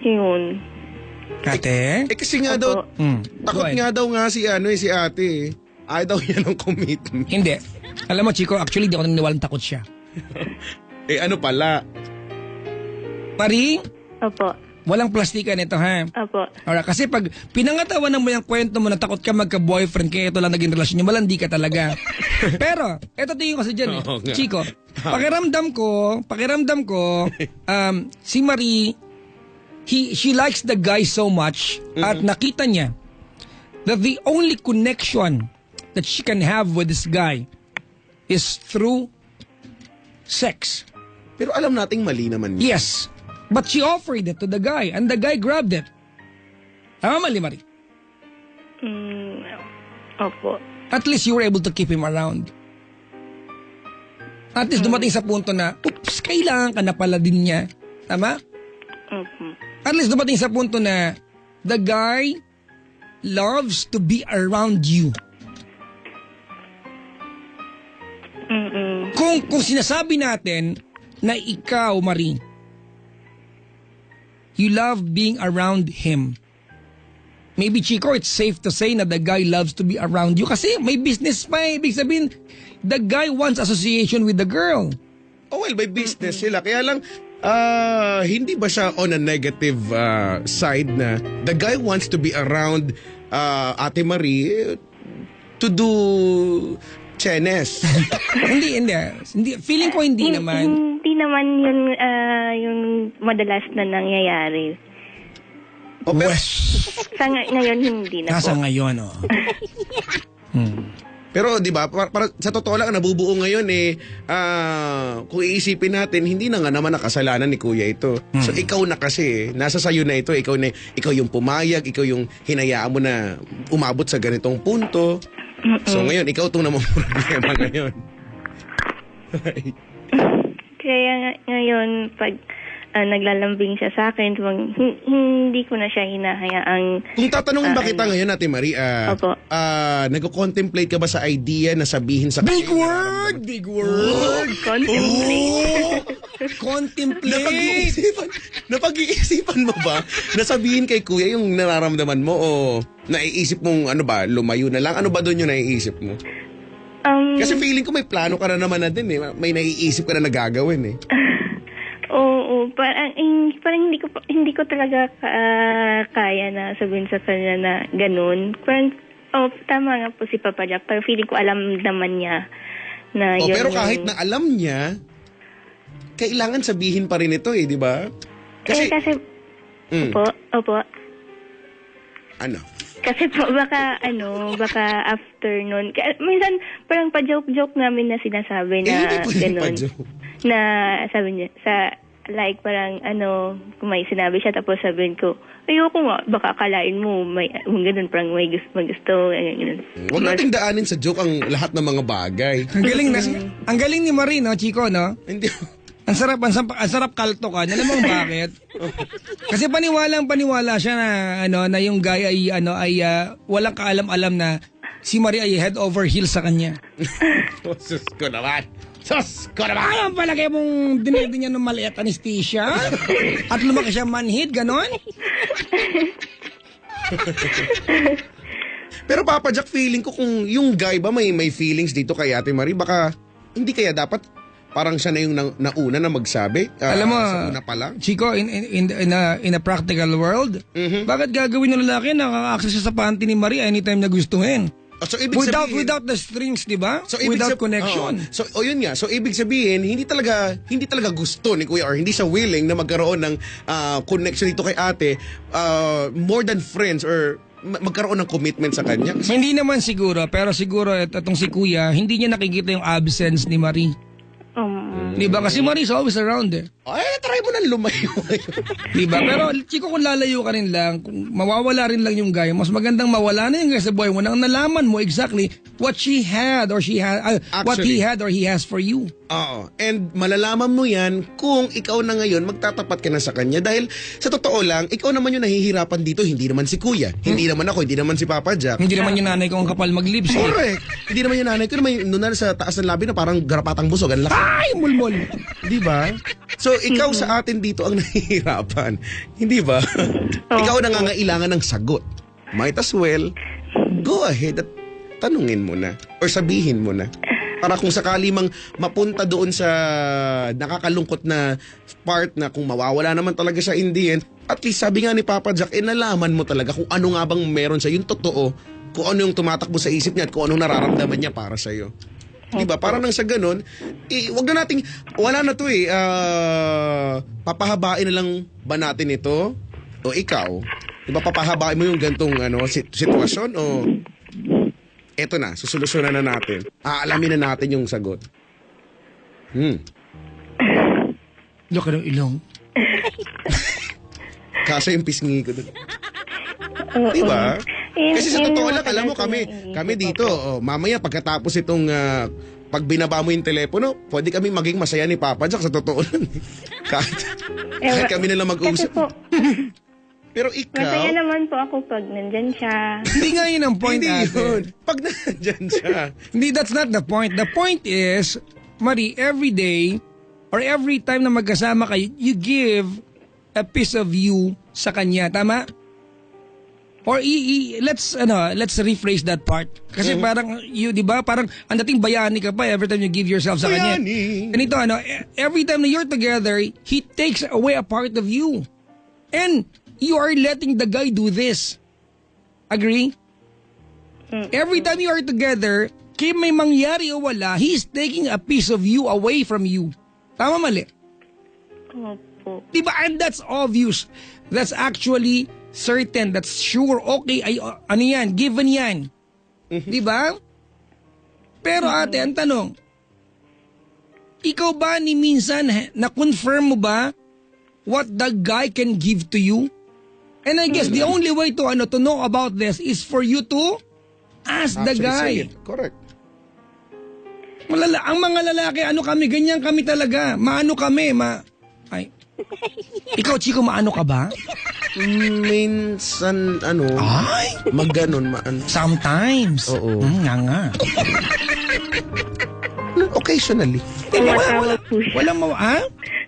yun. Ate? Kasi nga daw, takot nga daw si ate. Ayaw daw niya ng commitment. Hindi. Alam mo, Chico, actually, di ako naniniwalang takot siya. Ano pala? Marie, Opo. walang plastikan ito, ha? Opo. Alright, kasi pag pinangatawa mo yung kwento mo na takot ka magka-boyfriend kaya ito lang naging relasyon niyo, malandi ka talaga. Pero, eto tingin ko kasi dyan, Oo nga. Chico, pakiramdam ko, si Marie, she likes the guy so much at nakita niya that the only connection that she can have with this guy is through sex. Pero alam nating mali naman yun. Yes. But she offered it to the guy and the guy grabbed it. Tama mali, Marie? Opo. At least you were able to keep him around. At least dumating sa punto na, oops, kailangan ka na pala din niya. Tama? Opo. At least dumating sa punto na the guy loves to be around you. Kung sinasabi natin na ikaw, Marie, you love being around him. Maybe, Chico, it's safe to say na the guy loves to be around you kasi may business pa eh. Ibig sabihin, the guy wants association with the girl. Oh well, may business sila. Kaya lang, hindi ba siya on a negative side na the guy wants to be around Ate Marie to do chenes? hindi. Feeling ko hindi naman. Hindi naman yun yung madalas na nangyayari. O, pero, Sa ngayon, hindi na Nasa po. ngayon, oh. pero di ba, para sa totoo lang, nabubuo ngayon kung iisipin natin, hindi na nga naman nakasalanan ni Kuya ito. So ikaw na kasi, nasa sayo na ito, ikaw yung pumayag, ikaw yung hinayaan mo na umabot sa ganitong punto. So ngayon, ikaw itong namang problema ngayon. Kaya ngayon, pag naglalambing siya sa akin, hindi ko na siya hinahayaang... Kung tatanungin ba kita ngayon, Ate Marie, Opo. nag-contemplate ka ba sa idea na sabihin sa Big kanya? word! Big word! Contemplate. Contemplate! Napag-iisipan mo ba na sabihin kay Kuya yung nararamdaman mo o naiisip mong lumayo na lang? Ano ba doon yung naiisip mo? Kasi feeling ko may plano ka na naman na din eh. May naiisip ka na nagagawin eh. Oo, parang hindi ko talaga kaya na sabihin sa kanya na ganun. Parang, tama nga po si Papa Jack, pero feeling ko alam naman niya na yun. Pero kahit na alam niya, kailangan sabihin pa rin ito eh, di ba? Kasi Opo. Ano? Kasi po, baka after nun, minsan parang pa-joke-joke namin na sinasabi na Hindi po yung ganun. pa-joke. Na sabi niya, like parang kung may sinabi siya tapos sabihin ko, ayoko nga, baka akalain mo, may ganun, parang may gusto, ganun. Huwag nating daanin sa joke ang lahat ng mga bagay. Ang galing ni Marie, no, Chico, no? Hindi. Ang sarap kalto ka. Alam mo bakit? Kasi paniwala siya na yung guy ay walang kaalam-alam na si Marie ay head over heels sa kanya. Sus ko naman. Alam pala kayo mong dinedi niya ng maliit anesthesia? At lumaki siya manhid, ganon? Pero Papa Jack, feeling ko kung yung guy ba may feelings dito kay Ate Marie, baka hindi kaya dapat parang siya na yung nauna na magsabi? Alam mo, sa una pa lang? Chico, in a practical world, bakit gagawin ng lalaki na access sa panty ni Marie anytime na gustuhin? So, ibig sabihin, Without the strings, di ba? So, ibig Without sab- connection. yun nga. So, ibig sabihin, hindi talaga gusto ni Kuya or hindi siya willing na magkaroon ng connection dito kay ate, more than friends or magkaroon ng commitment sa kanya. Hindi naman siguro, pero siguro itong si Kuya, hindi niya nakikita yung absence ni Marie. Di ba? Kasi Marie is always around eh. Ay, try mo na lumayo. Di ba? Pero Chico, kung lalayo ka rin lang, kung mawawala rin lang yung guy, mas magandang mawala na yung guy sa buhay mo nang nalaman mo exactly what she had or what he had or he has for you. Oo. And malalaman mo yan kung ikaw na ngayon magtatapat ka na sa kanya. Dahil sa totoo lang, ikaw naman yung nahihirapan dito, hindi naman si Kuya. Hindi naman ako, hindi naman si Papa Jack. Hindi naman yung nanay ko ang kapal mag-lipstick. Correct. Hindi naman yung nanay ko naman yung nuna sa taas ng labi na parang garapatang busog. Ang laki. Ay, mulmol. Di ba? So, ikaw sa atin dito ang nahihirapan. Hindi ba? Ikaw nangangailangan ng sagot. Might as well, go ahead at tanungin mo na. Or sabihin mo na. Para kung sakali mang mapunta doon sa nakakalungkot na part na kung mawawala naman talaga siya in the end, at least sabi nga ni Papa Jack, nalaman mo talaga kung ano nga bang meron siya, yung totoo, kung ano yung tumatakbo sa isip niya at kung anong nararamdaman niya para sa'yo. Diba? Para nang sa ganun, wag na nating, wala na to papahabain na lang ba natin ito? O ikaw? Diba papahabain mo yung gantong sitwasyon? O eto na, susolusyonan na natin. Aalamin na natin yung sagot. Laki ng ilong. Kaso yung pisngi ko doon. Diba? Kasi sa totoo lang, alam mo kami dito, mamaya pagkatapos itong pag binaba mo yung telepono, pwede kami maging masaya ni Papa Jack sa totoo lang. kahit kami na lang mag-uusap. Pero ikaw... Masaya naman po ako pag nandyan siya. Hindi nga yun ang point, Hindi ate. yun. Pag nandyan siya. Hindi, that's not the point. The point is, Marie, every day or every time na magkasama kayo, you give a piece of you sa kanya. Tama? Or let's rephrase that part. Kasi parang, di ba? Parang ang dating bayani ka pa every time you give yourself sa kanya. Bayani. Ganito, every time na you're together, he takes away a part of you. And you are letting the guy do this. Agree? Every time you are together, kaya may mangyari o wala, he's taking a piece of you away from you. Tama, mali? Opo. Diba? And that's obvious. That's actually certain. That's sure. Okay, ano yan? Given yan. Diba? Pero ate, ang tanong, ikaw ba ni minsan na-confirm mo ba what the guy can give to you? And I guess the only way to know about this is for you to ask the Actually, guy. say it. Correct. Ang mga lalaki, kami, ganyan kami talaga. Maano kami, Ay. Ikaw, Chico, maano ka ba? Minsan, Ay! magganon, Sometimes. Oo. Nga. occasionally. Tumatawa po siya. Walang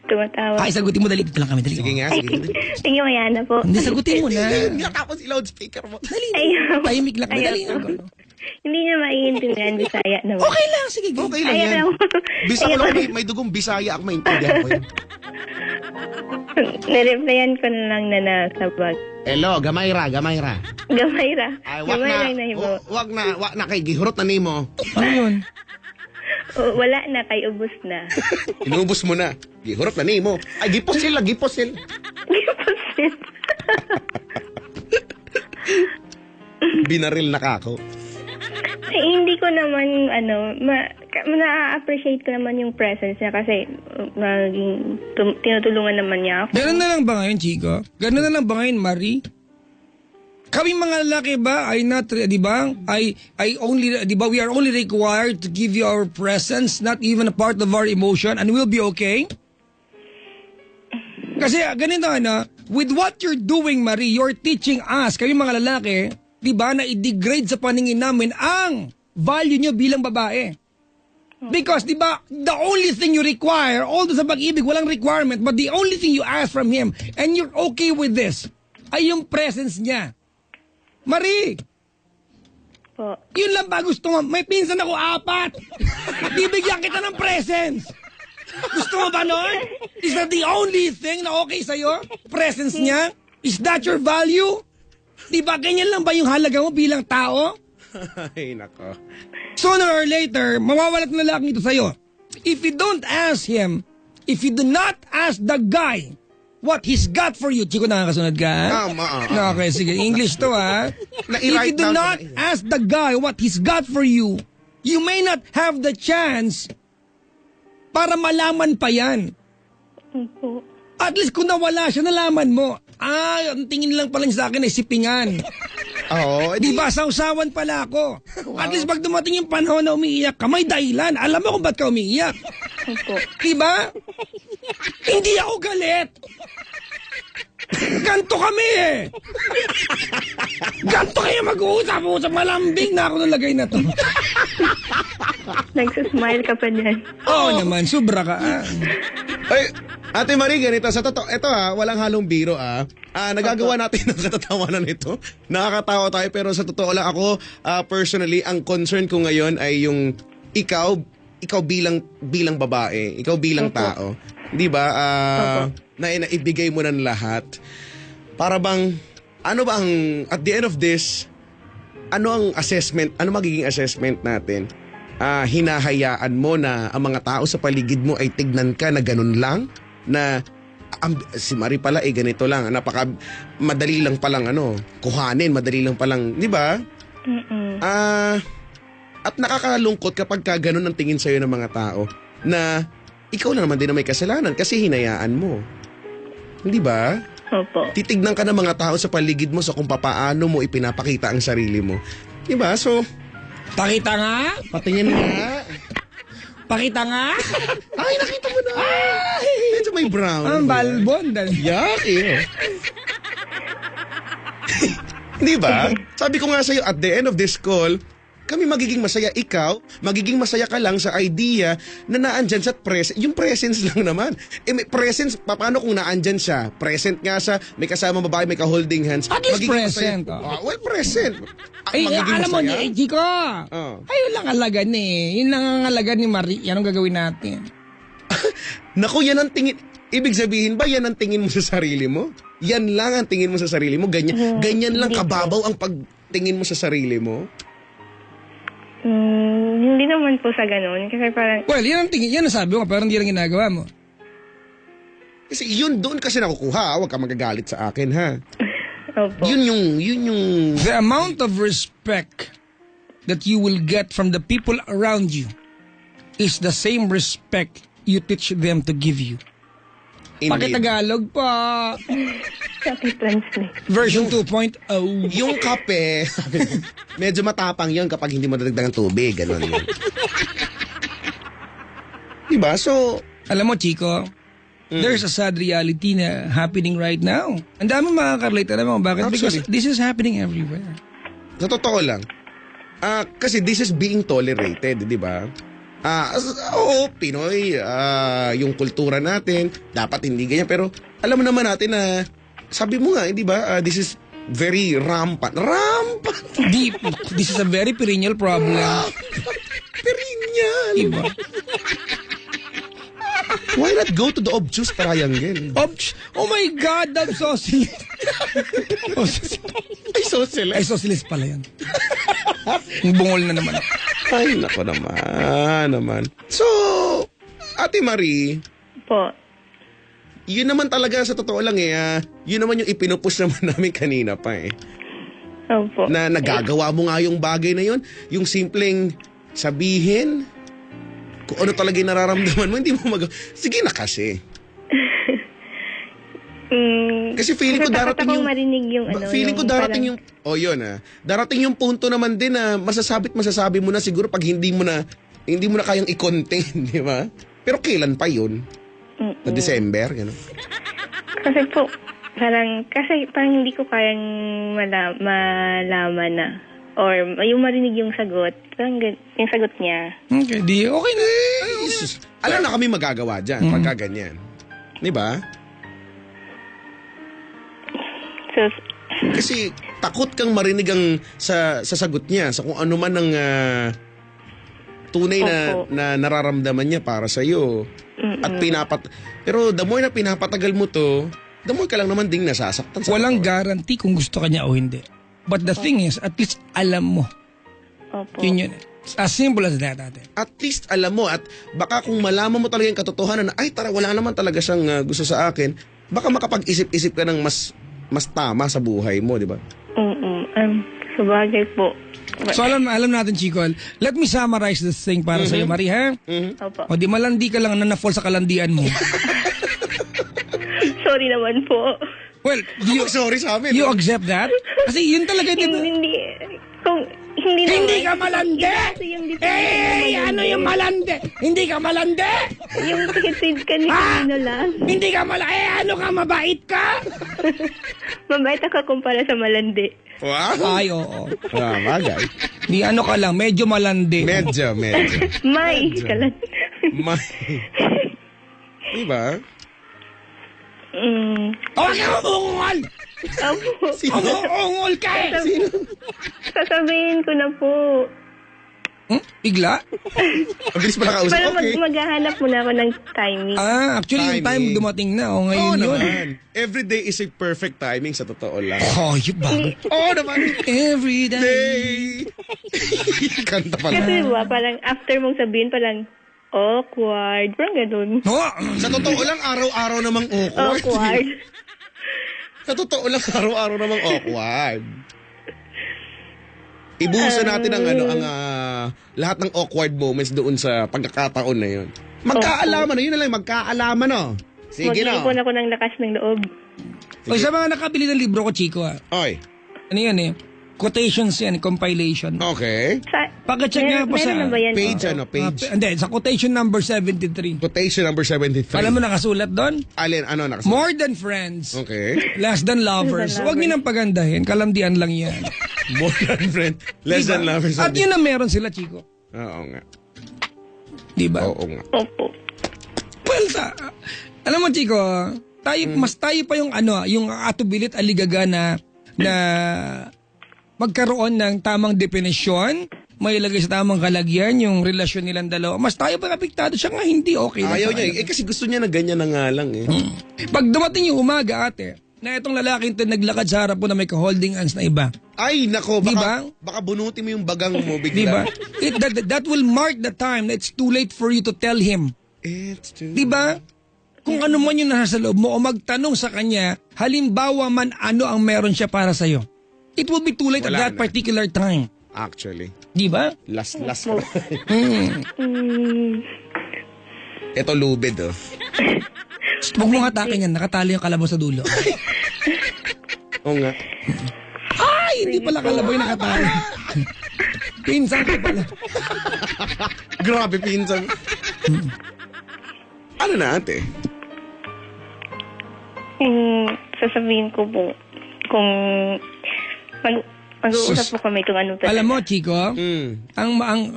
Tumatawa. Ay, sagutin mo, dali. Dito lang kami, dali. Sige nga, sige. Sige, maya na po. Hindi, sagutin mo na. Ayun nga, tapos i-loudspeaker mo. Dali. Ayaw. Tahimik lang kami, dali. Hindi niya maiintindihan Bisaya naman. Okay lang, sige. Okay lang Ayaw yan. lang. Bisa ko Ayaw lang lang. may dugong Bisaya ako maintindihan ko yun. Nireplyan ko na lang na nasabat. Hello, Gamayra. Gamayra. Ay, wag Gamayra na. na hibo. Wag na kay gihurot na nimo. Ano yun? Wala na, kay ubus na. Inubos mo na. Gihurot na nimo. Ay, giposil. Binaril na kako. Hindi ko naman, na-appreciate ko naman yung presence niya kasi maging tinutulungan naman niya ako. Ganun na lang ba ngayon, Chico? Ganun na lang ba ngayon, Marie? Kami mga lalaki ba ay not, di ba? Di ba, we are only required to give you our presence, not even a part of our emotion, and we'll be okay? Kasi ganito, with what you're doing, Marie, you're teaching us, kami mga lalaki, di ba, na i-degrade sa paningin namin ang value nyo bilang babae. Because, di ba, the only thing you require, although sa pag-ibig, walang requirement, but the only thing you ask from him, and you're okay with this, ay yung presence niya. Marie, Po. yun lang ba gusto mo? May pinsan ako 4. Bibigyan kita ng presence. Gusto mo ba nun? Is that the only thing na okay sa'yo? Presence niya? Is that your value? Di ba ganyan lang ba yung halaga mo bilang tao? Ay, nako. Sooner or later, mawawalat na lang ito sa'yo. If you don't ask him, if you do not ask the guy what he's got for you. Chico, nakakasunod ka? Tama. Okay, sige. English to, ha? If you Na-i-write do down ko not na. ask the guy what he's got for you, you may not have the chance para malaman pa yan. Po. At least kung nawala siya, nalaman mo. Ang tingin lang pala niya sa akin ay sipingan. Oo, Di ba, sausawan pala ako. At least pag dumating yung panahon na umiiyak ka, may dahilan. Alam mo kung ba't ka umiiyak. Opo. Di ba? Hindi ako galit. Ganto kami eh. Ganto kayo mag-uusap. Malambing na ako nalagay na to. Nagsusmile ka pa dyan. Oo naman, sobra ka. Ay, Ate Marie, ganito. Sa totoo, ito walang halong biro nagagawa natin ng katatawanan ito. Nakakatawa tayo pero sa totoo lang ako, personally, ang concern ko ngayon ay yung ikaw bilang babae, ikaw bilang tao. Di ba? Na ibigay mo ng lahat. Para bang, ano ba ang, at the end of this, ano ang assessment, ano magiging assessment natin? Hinahayaan mo na ang mga tao sa paligid mo ay tignan ka na ganun lang? Na si Marie pala ganito lang, napaka madali lang palang kuhanin, madali lang palang, di ba? At nakakalungkot kapag ka ganun ang tingin sa'yo ng mga tao na ikaw na naman din na may kasalanan kasi hinayaan mo. Hindi ba? Opo. Titignan ka ng mga tao sa paligid mo sa kung papaano mo ipinapakita ang sarili mo. Di ba? So, Pakita nga. patingin nga. Pakita nga. Ay, nakita mo na. Medyo may brown. Ang balbon. Yaki. Di ba? Sabi ko nga sa'yo, at the end of this call, kami magiging masaya. Ikaw, magiging masaya ka lang sa idea na naandyan sa yung presence lang naman. May presence, paano kung naandyan siya? Present nga siya, may kasama babae, may ka-holding hands. At least Magiging present, masaya. Well, present. Ay, Magiging alam mo, masaya. Chico. Oh. Ay, yun lang alagan Yun lang ang alagan ni Marie. Yan ang gagawin natin. Naku, yan ang tingin. Ibig sabihin ba yan ang tingin mo sa sarili mo? Yan lang ang tingin mo sa sarili mo? Ganyan lang kababaw ang pagtingin mo sa sarili mo? Hindi naman po sa ganun. Kasi parang, Well, yan ang tingin. Yan ang sabi ko, pero hindi lang ginagawa mo. Kasi yun doon kasi nakukuha. Huwag ka magagalit sa akin, ha? opo. Yun yung... The amount of respect that you will get from the people around you is the same respect you teach them to give you. Indeed. Pakitagalog pa. Sabi translate. Version 2.0. Yung kape, medyo matapang yun kapag hindi mo dadagdagan tubig. Ganun yun. Diba? So, Alam mo, Chico, there's a sad reality na happening right now. Ang dami makaka-relate. Alam mo bakit? Because Absolutely. this is happening everywhere. sa totoo lang, kasi this is being tolerated, di ba? Oo, Pinoy, yung kultura natin, dapat hindi ganyan. Pero alam mo naman natin na, sabi mo nga, di ba, this is very rampant. Rampant! Deep. This is a very perennial problem. Perennial! Diba? Why not go to the obtuse triangle? Oh my God, that's socialist. Ay, so sila. Ay, socialist pala yan. Bungol na naman. Ay, nako naman. So, Ate Marie, Po. yun naman talaga sa totoo lang yun naman yung ipinupush naman namin kanina pa Opo. Na nagagawa mo nga yung bagay na yun, yung simpleng sabihin kung ano talaga yung nararamdaman mo, hindi mo sige na kasi. Kasi feeling ko darating yung marinig yung feeling ko darating yung darating yung punto naman din na masasabi mo na siguro pag hindi mo na kayang i-contain, di ba? Pero kailan pa yun? Na December, gano'n. Kasi po, parang hindi ko kayang malaman na. Or yung marinig yung sagot. Parang yung sagot niya. Okay, okay na. Alam na kami magagawa dyan pagka ganyan. Di ba? So, Kasi takot kang marinig ang sa sagot niya sa kung ano man ang tunay na nararamdaman niya para sa iyo. At pero the more na pinapatagal mo to, the more ka lang naman ding nasasaktan sa Walang katawan. guarantee kung gusto ka niya o hindi. But the thing is, at least alam mo. opo. Yun. As simple as that, ate. At least alam mo at baka kung malaman mo talaga yung katotohanan na ay tara wala naman talaga siyang gusto sa akin, baka makapag-isip-isip ka ng mas tama sa buhay mo, di ba? Sabagay po. So alam natin, Chico. Let me summarize this thing para sa'yo, Marie, ha? Opo. O di malandi ka lang na na-fall sa kalandian mo. Sorry naman po. Well, Sorry sa amin. you accept that? Kasi yun talaga, di ba? Hindi. Kung hindi Hindi naman. ka malandi! Kasi yung definition Eh, ng ano yung malandi? Hindi ka malandi! Yung kitid kanino lang. Hindi ka malandi! Eh, ano ka, mabait ka? Mabait ako kumpara sa malandi. Wow. Ay, oo. Bagay. Di ano ka lang, medyo malandi. Medyo. May kalan. Diba? Huwag ka umungol! Opo. Umungol ka eh! Sasabihin ko na po. Bigla? Mabilis pa nakausap. Para Okay. maghahanap muna ako ng timing. Actually, yung time Timing. dumating na. O, Oo ngayon yun. naman. Every day is a perfect timing sa totoo lang. Oh, yung bago. Oo naman. Every day. Day. Kanta pala. Kasi diba, parang after mong sabihin, parang awkward. Parang ganun. No, Sa totoo lang, araw-araw namang awkward. Awkward. Sa totoo lang, araw-araw namang awkward. Ibuhusan natin ang lahat ng awkward moments doon sa pagkakataon na yun. Magkaalaman na, yun na lang, magkaalaman no. Sige na. Mag-iipon ako ng lakas ng loob. o sa mga nakabili ng libro ko, Chico, Oy, ano yan eh? Quotations yan, compilation. okay. Pagka-check nga po meron sa na ba yan? Page, page. Hindi, sa quotation number 73. Quotation number 73. Alam mo nakasulat doon? Alin, ano nakasulat? More than friends, Okay. less than lovers. Huwag niyo nang pagandahin, kalandian lang yan. More than friend, less than lovers. At yun ang meron sila, Chico. Oo nga. Di ba? Oo nga. Opo. Well, alam mo, Chico, mas tayo pa yung yung atubilit aligaga na magkaroon ng tamang definisyon, may ilagay sa tamang kalagyan yung relasyon nilang dalawa. Mas tayo pa apektado siya nga, hindi okay. Ayaw niya kasi gusto niya na ganyan na nga lang eh. Pag dumating yung umaga, ate, na itong lalaking ito naglakad sa harap mo na may ka-holding hands na iba. Ay, nako, Diba? baka bunutin mo yung bagang mo Di ba? bigla. That will mark the time that it's too late for you to tell him. It's too... Di ba? Kung ano man yung nasa loob mo o magtanong sa kanya, halimbawa man ano ang meron siya para sa'yo. It will be too late Wala at that na. particular time. Actually. Di ba? Last. Ito lubid oh. Huwag mo nga takin yan, nakatali yung kalabaw sa dulo. Oo nga. Ay, hindi pala kalabaw yung nakatali. Pinsan ko pala. Grabe pinsan. Ano na ate? Sasabihin ko po kung mag-uusap po kami kung ano talaga. Alam mo, Chico,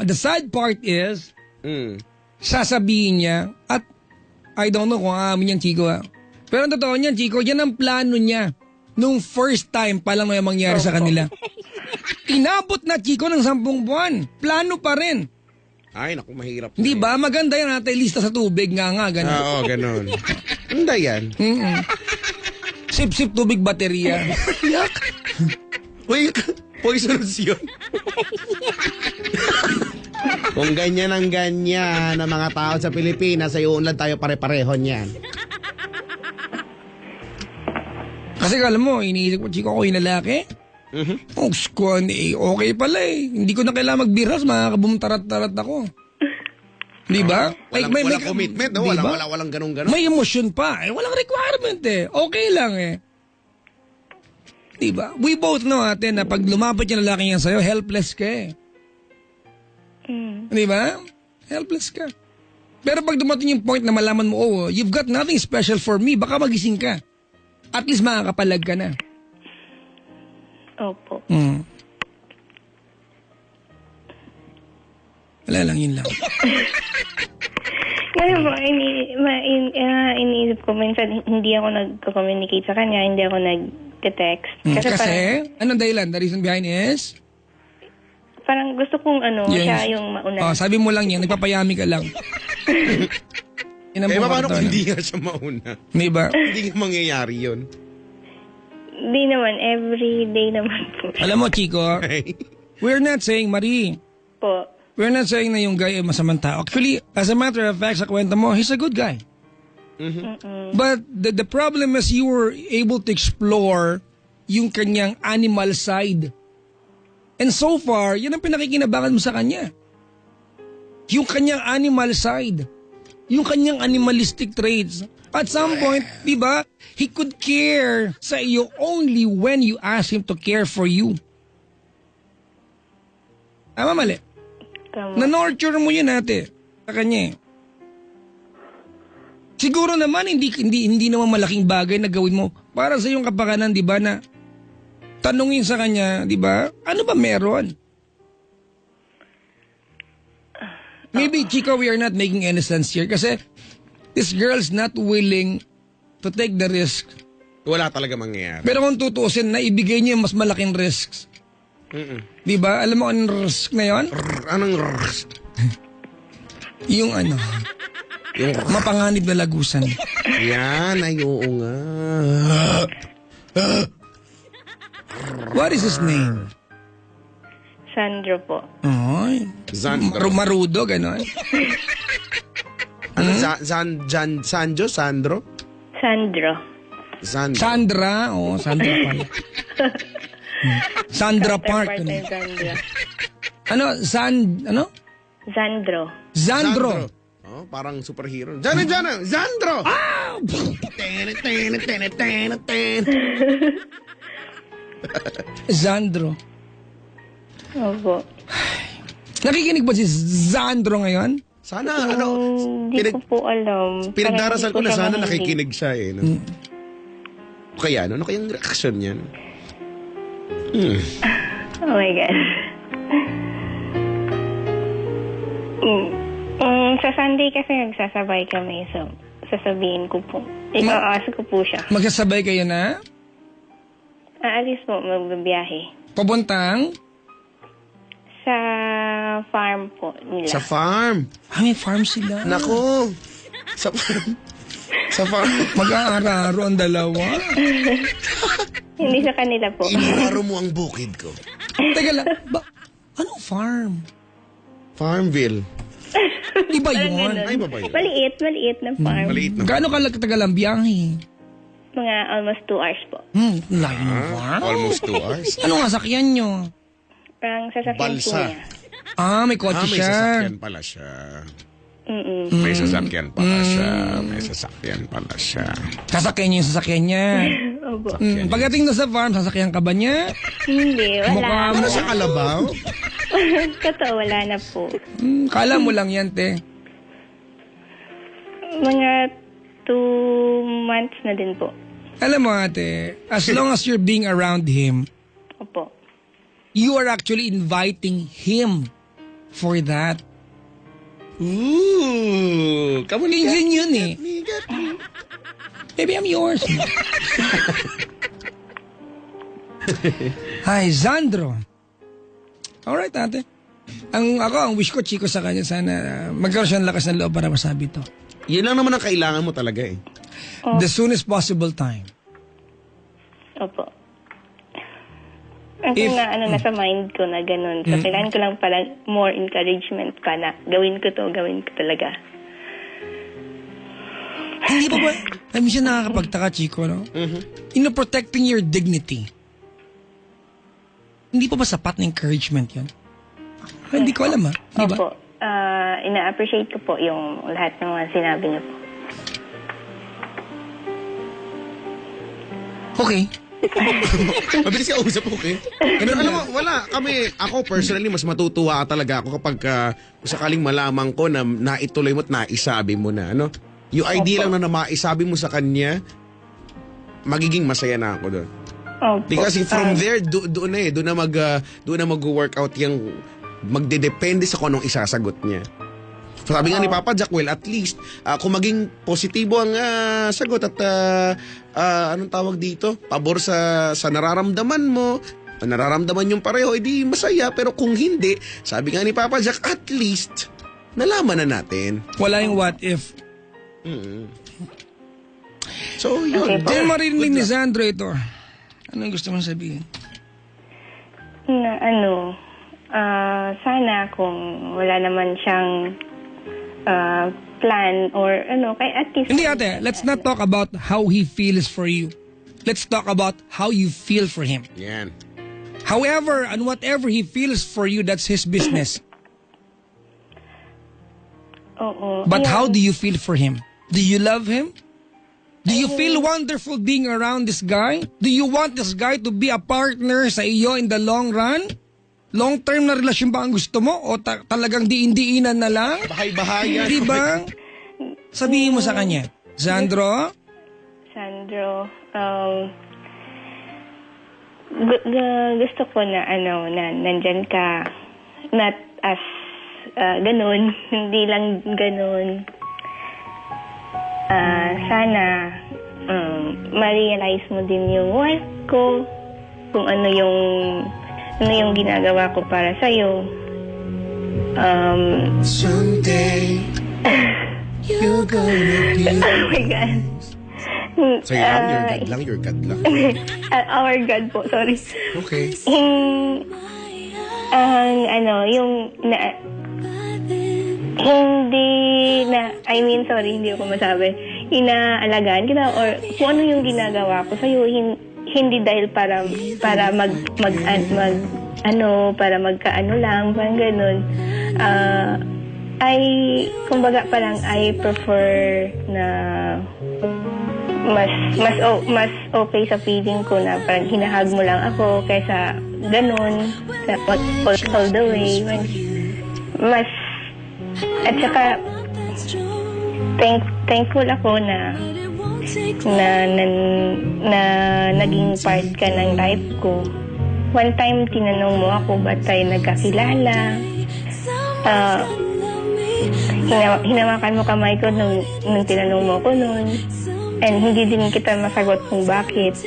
the sad part is, sasabihin niya, at I don't know kung amin yan, Chico. Pero ang totoo niyan, Chico, yan ang plano niya. Nung first time pa lang may mangyari sa kanila. Inabot na, Chico, ng 10 buwan. Plano pa rin. Ay, naku, mahirap. Di ba? Maganda yan natin lista sa tubig nga, ganun. Oo, ganun. Hindi yan. Sip-sip tubig baterya. Yak. Uy, poisonous yun. Kung ganyan ang ganyan ang mga tao sa Pilipinas, ay uunlad tayo pare-pareho niyan. Kasi alam mo, iniisip ko, Chico, ako yung lalaki. Oh, squan, okay pala eh. Hindi ko na kailangan magbiras, makakabumtarat-tarat ako. Di ba? Walang commitment, no? Di ba? Walang ganun-ganun. May emosyon pa. Walang requirement eh. Okay lang eh. Di ba? We both know ate na pag lumapit yung lalaki yan sa'yo, helpless ka eh. Di ba? Helpless ka. Pero pag dumating yung point na malaman mo, oh, you've got nothing special for me, baka magising ka. At least makakapalag ka na. Opo. Wala lang, yun lang. Ngayon po, iniisip ko, minsan hindi ako nag-communicate sa kanya, hindi ako nagte-text. Kasi, anong dahilan? The reason behind is? Parang gusto kong Yes. siya yung mauna. Sabi mo lang yan, nagpapayami ka lang. Yan ang Eh, paano bumarto, kung no? hindi nga siya mauna? May ba? Hindi nga mangyayari yun. Hindi naman, everyday naman po. Alam mo, Chico, we're not saying, Marie, Po. we're not saying na yung guy ay masamang tao. Actually, as a matter of fact, sa kwento mo, he's a good guy. But the problem is you were able to explore yung kanyang animal side. And so far, yan ang pinakikinabangan mo sa kanya. Yung kanyang animal side. Yung kanyang animalistic traits. At some point, di ba, he could care sa iyo only when you ask him to care for you. Tama, mali? Tama. Na-nurture mo yun ate sa kanya eh. Siguro naman hindi naman malaking bagay na gawin mo para sa iyong kapakanan, di ba, na tanungin sa kanya, di ba, ano ba meron? Maybe, Chico, we are not making any sense here kasi this girl's not willing to take the risk. Wala talaga mangyayari. Pero kung tutuusin, na ibigay niya mas malaking risks. Di ba? Alam mo anong risk na yon? Anong Yung mapanganib na lagusan. Yan, ay oo nga. What is his name? Sandro po. Ay, Sandro. marudo, gano'n. Ano? Sandro? Sandro. Sandro. Sandra, Sandra pala. Sandra Park. Part-time Sandro. Ano? Sandro. Zandro. Oh, parang superhero. Jana! Sandro! Ah! Zandro. Opo. Nakikinig ba si Zandro ngayon? Sana, Hindi ko po alam. pinagdarasal ko Parang na hindi sana siya mahilig. nakikinig siya eh. No? O kaya, ano kayang reaction niyan? Oh my God. Sa Sunday kasi nagsasabay kami, so sasabihin ko po. Ika-ask ko po siya. Magsasabay kayo na? Aalis po, magbabiyahe. Pabuntang? Sa farm po nila. Sa farm. May farm sila. Nako. Sa farm. Sa farm. Mag-aararo ang dalawa. Hindi sa kanila po. Inuwaro mo ang bukid ko. Teka lang, anong farm? Farmville. Iba Parang yun. ganun. Ay, babae. Maliit na farm. Maliit na. Gaano katagal ang biyahe? Mga almost 2 hours po. Layo ng farm. Almost 2 hours. Ano nga sakyan nyo? Parang sasakyan po Balsa. niya. May kotse May siya. sasakyan pala siya. May sasakyan pala siya. May sasakyan pala siya. Sasakyan niya yung sasakyan niya. Opo. Pagdating na sa farm, sasakyan ka ba niya? Hindi, Mukha wala. mo. Ano sa kalabaw? Totoo, wala na po. Kala mo lang yan, te. Mga 2 months na din po. Alam mo, ate, as long as you're being around him, Opo. you are actually inviting him for that. Ooh. Kamunin yun eh. Maybe I'm yours. Hi, Zandro. Alright, ate. Ang wish ko, Chico, sa kanya, sana magkaroon siya ng lakas ng loob para masabi to. Yun lang naman ang kailangan mo talaga eh. The soonest possible time. Opo. Ako nga, nasa mind ko na ganun. So, kailangan ko lang pala more encouragement pa na gawin ko talaga. Hindi pa ba? Alam siya nakakapagtaka, Chico, no? Protecting your dignity. Hindi pa ba sapat na encouragement yun? Hindi ko alam, ha? Di ba? Opo. Ina-appreciate ko po yung lahat ng mga sinabi niyo po. Okay. Mabilis ka usap, okay? Pero alam mo, wala. Ako personally, mas matutuwa talaga ako kapag kung sakaling malaman ko na naituloy mo at naisabi mo na, ano? Yung idea lang na maisabi mo sa kanya, magiging masaya na ako doon. Opo. Because from there, doon na mag-work out yung magdedepende sa kung anong isasagot niya. Sabi nga ni Papa Jack, well, at least, kung maging positibo ang sagot at anong tawag dito, pabor sa nararamdaman mo, nararamdaman yung pareho, edi masaya. Pero kung hindi, sabi nga ni Papa Jack, at least, nalaman na natin. Wala yung what if. So, yun. Okay po. Kung marinig ni Sandro ito, anong gusto mong sabihin? Na sana kung wala naman siyang plan or kay at least... Hindi ate, let's not talk about how he feels for you. Let's talk about how you feel for him. Yan. However, and whatever he feels for you, that's his business. Oo. But Ayun. how do you feel for him? Do you love him? Do you feel wonderful being around this guy? Do you want this guy to be a partner sa iyo in the long run? Long-term na relasyon ba ang gusto mo? O talagang diin-diinan na lang? Bahay-bahayan. Di ba? Sabihin mo sa kanya, Sandro, Sandro, gusto ko na nandyan ka. Not as ganun. Hindi lang ganun. Sana ma-realize mo din yung worth ko. Kung ano yung ginagawa ko para sa'yo. Someday, you're gonna be... Oh my God. So, your God lang. Our God po, sorry. Okay. Hindi ako masabi. Inaalagaan kita or kung ano yung ginagawa ko sa'yo, hindi dahil para magkaano lang, parang ganun. Kumbaga parang I prefer na mas okay sa feeling ko na parang hinahag mo lang ako kaysa ganun, all the way. At saka thankful ako na naging part ka ng life ko. One time tinanong mo ako ba't tayo nagkakilala. Hinawakan mo kamay ko nung tinanong mo ko noon. And hindi din kita masagot kung bakit.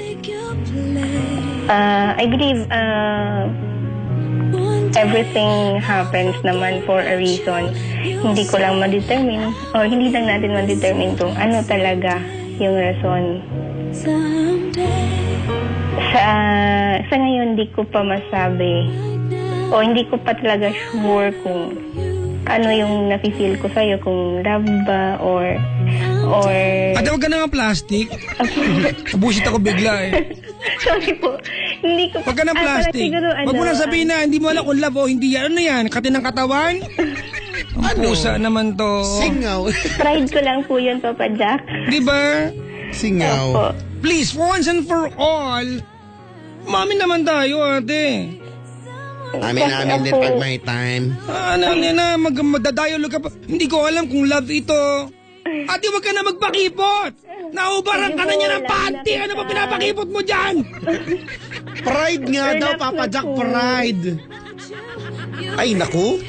I believe everything happens naman for a reason. Hindi ko lang ma-determine or hindi lang natin ma-determine kung ano talaga yung rason. Sa ngayon, hindi ko pa masabi o hindi ko pa talaga sure kung ano yung nafe-feel ko sa'yo, kung love ba or... Ate, wag ka na nga plastic. Nabusit ako bigla eh. Sorry po. Hindi ko... Wag ka na plastic. Siguro, Wag mo na sabihin na hindi mo alam kung love o hindi yan. Ano yan? Kati ng katawan? Ang pusa naman to. Singaw. Pride ko lang po yun, Papa Jack. Di ba? Singaw. Opo. Please, for once and for all, mami naman tayo, ate. Amin din pag may time. Magdadialog ka pa. Hindi ko alam kung love ito. Ate, wag ka na magpakipot. Naubaran ka na niya ng panty. Ano ba pinapakipot mo dyan? Pride nga daw, Papa Jack, pride. Ay, naku.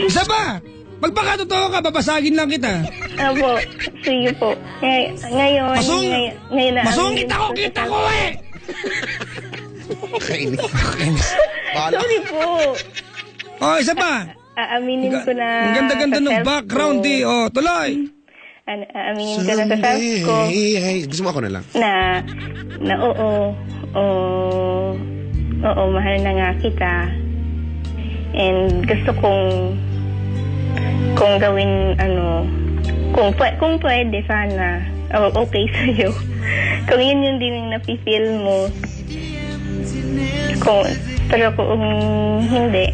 Isa pa. Magpakatotoo ka, babasagin lang kita. Opo. Sige po. Ngayon... Masung kita ko eh. Kainis. Sorry po. Oh, isa pa. Aaminin ko na... Ang ganda-ganda sa ng self background ko. eh. Oh, tuloy. Aaminin ko na sa self ko Gusto mo ako na lang. na oo, mahal na nga kita. And gusto kung gawin kung pwede sana okay sa'yo. Kung yun din yung nafe-feel mo. Pero kung hindi,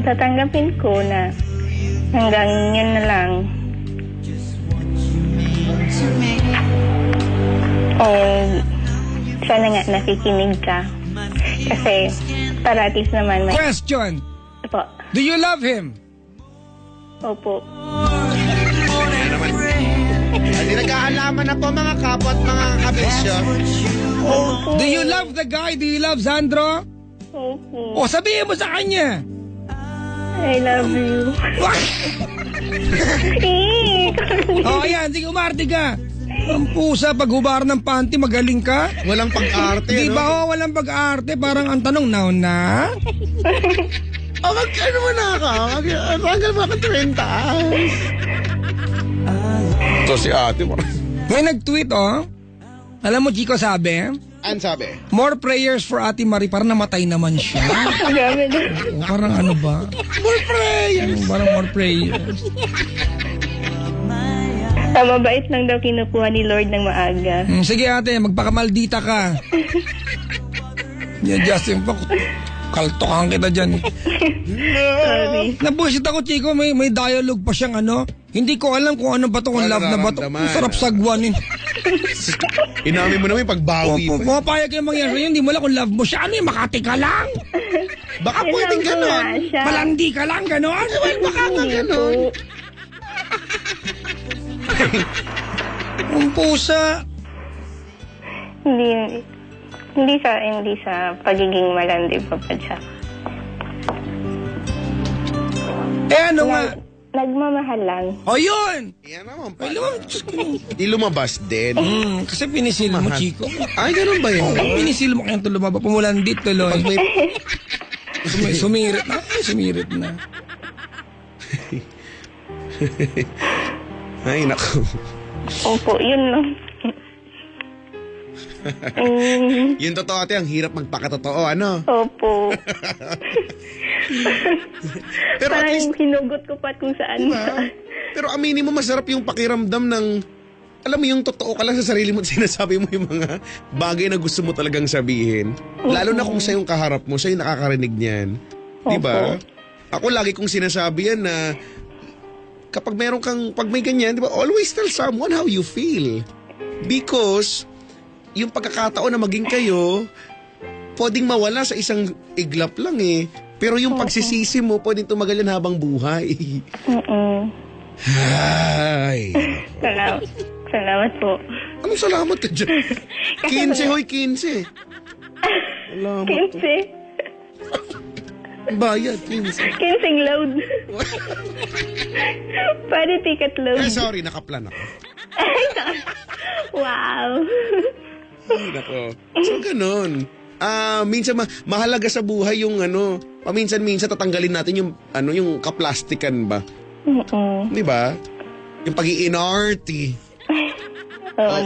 tatanggapin ko na hanggang yan na lang. And sana nga nakikinig ka. Kasi para at least naman may... Question. Opo. Do you love him? Opo. Hindi nag-aalaman na po mga kapwa at mga kabisyo. Opo. Do you love the guy? Do you love Sandro? Opo. O, sabihin mo sa kanya. I love you. O, ayan, sige, umarte ka. Ang pusa, pag hubar ng panty, magaling ka. Walang pag-arte, Di ano? ba, walang pag-arte? Parang ang tanong, now na? Oh, ano mo na ako? Tanggal mo ako 30. So si ate mo. May nag-tweet, oh. Alam mo, Chico, sabi, An sabi? more prayers for Ate Marie. Parang namatay naman siya. Grabe na. O, parang ano ba? More prayers. Parang more prayers. Mabait lang daw kinukuha ni Lord ng maaga. Sige ate, magpakamaldita ka. Yan, Justin pa. Kaltokan kita dyan. Sorry. Nabusit ako, Chico. May dialogue pa siyang ano. Hindi ko alam kung ano ba to, kung love na ba to. Nararamdaman, Ang sarap sagwanin. Inamin mo naman yung pagbawi pa. Pumapayag yung mangyari sa'yo. Hindi mo alam kung love mo siya. Ano yung Makati ka lang? Baka I pwedeng love ko ganon. nga siya. Malandi ka lang, ganon? Baka nga Hindi ganon. po. Ang pusa. Hindi sa pagiging malandi pa pa siya. Ano nga? Nagmamahal lang. O yun! Yan naman Ay, pala. Di lumabas din. Kasi pinisil mo, Chico. Ay, ganun ba yun? Pinisil mo kaya ito lumaba. Pumulandi tuloy. Pag may... Sumirit na. Sumirit na. Ay, naku. Opo, yun lang. Yung totoo ate, ang hirap magpakatotoo, ano? Opo. Pero at least, Parang hinugot ko pa kung saan. pero aminin mo, masarap yung pakiramdam ng, alam mo yung totoo ka lang sa sarili mo at sinasabi mo yung mga bagay na gusto mo talagang sabihin. Lalo na kung siya yung kaharap mo, siya yung nakakarinig niyan. Diba? Ako lagi kong sinasabi yan na kapag meron kang, pag may ganyan, diba, always tell someone how you feel. Because, yung pagkakataon na maging kayo, pwedeng mawala sa isang iglap lang eh. Pero yung pagsisisi mo, pwedeng tumagal yan habang buhay. Ay. Salamat po. Anong salamat ka dyan? 15, hoy, 15. Salamat. 15. Bayad, 15. 15 load. Pwede ticket load. Eh, sorry, nakaplan ako. Wow. Ay, nako. So, ganun. Minsan mahalaga sa buhay yung ano, paminsan-minsan tatanggalin natin yung ano, yung kaplastikan ba? Di ba? Yung pag-i-inarty. Oo,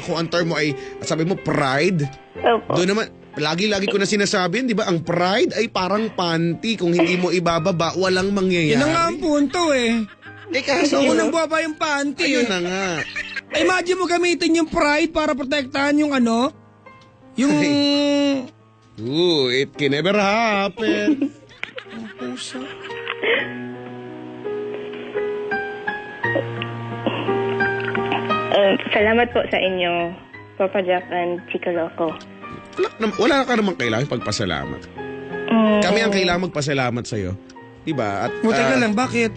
Kung ang term mo ay, sabi mo, pride. Opo. Doon naman, lagi-lagi ko na sinasabi yun, di ba? Ang pride ay parang panty. Kung hindi mo ibababa, walang mangyayari. Yun na nga ang punto eh. kaso, Unang buwaba yung panty ayun eh. na nga. Imagine mo gamitin yung pride para protektahan yung ano, yung... Ooh, it can never happen. Ang pusa. Salamat po sa inyo, Papa Jack and Chico Loco. Wala ka namang kailangan pagpasalamat. Kami ang kailangan magpasalamat sa'yo. Diba? At, Teka lang, bakit?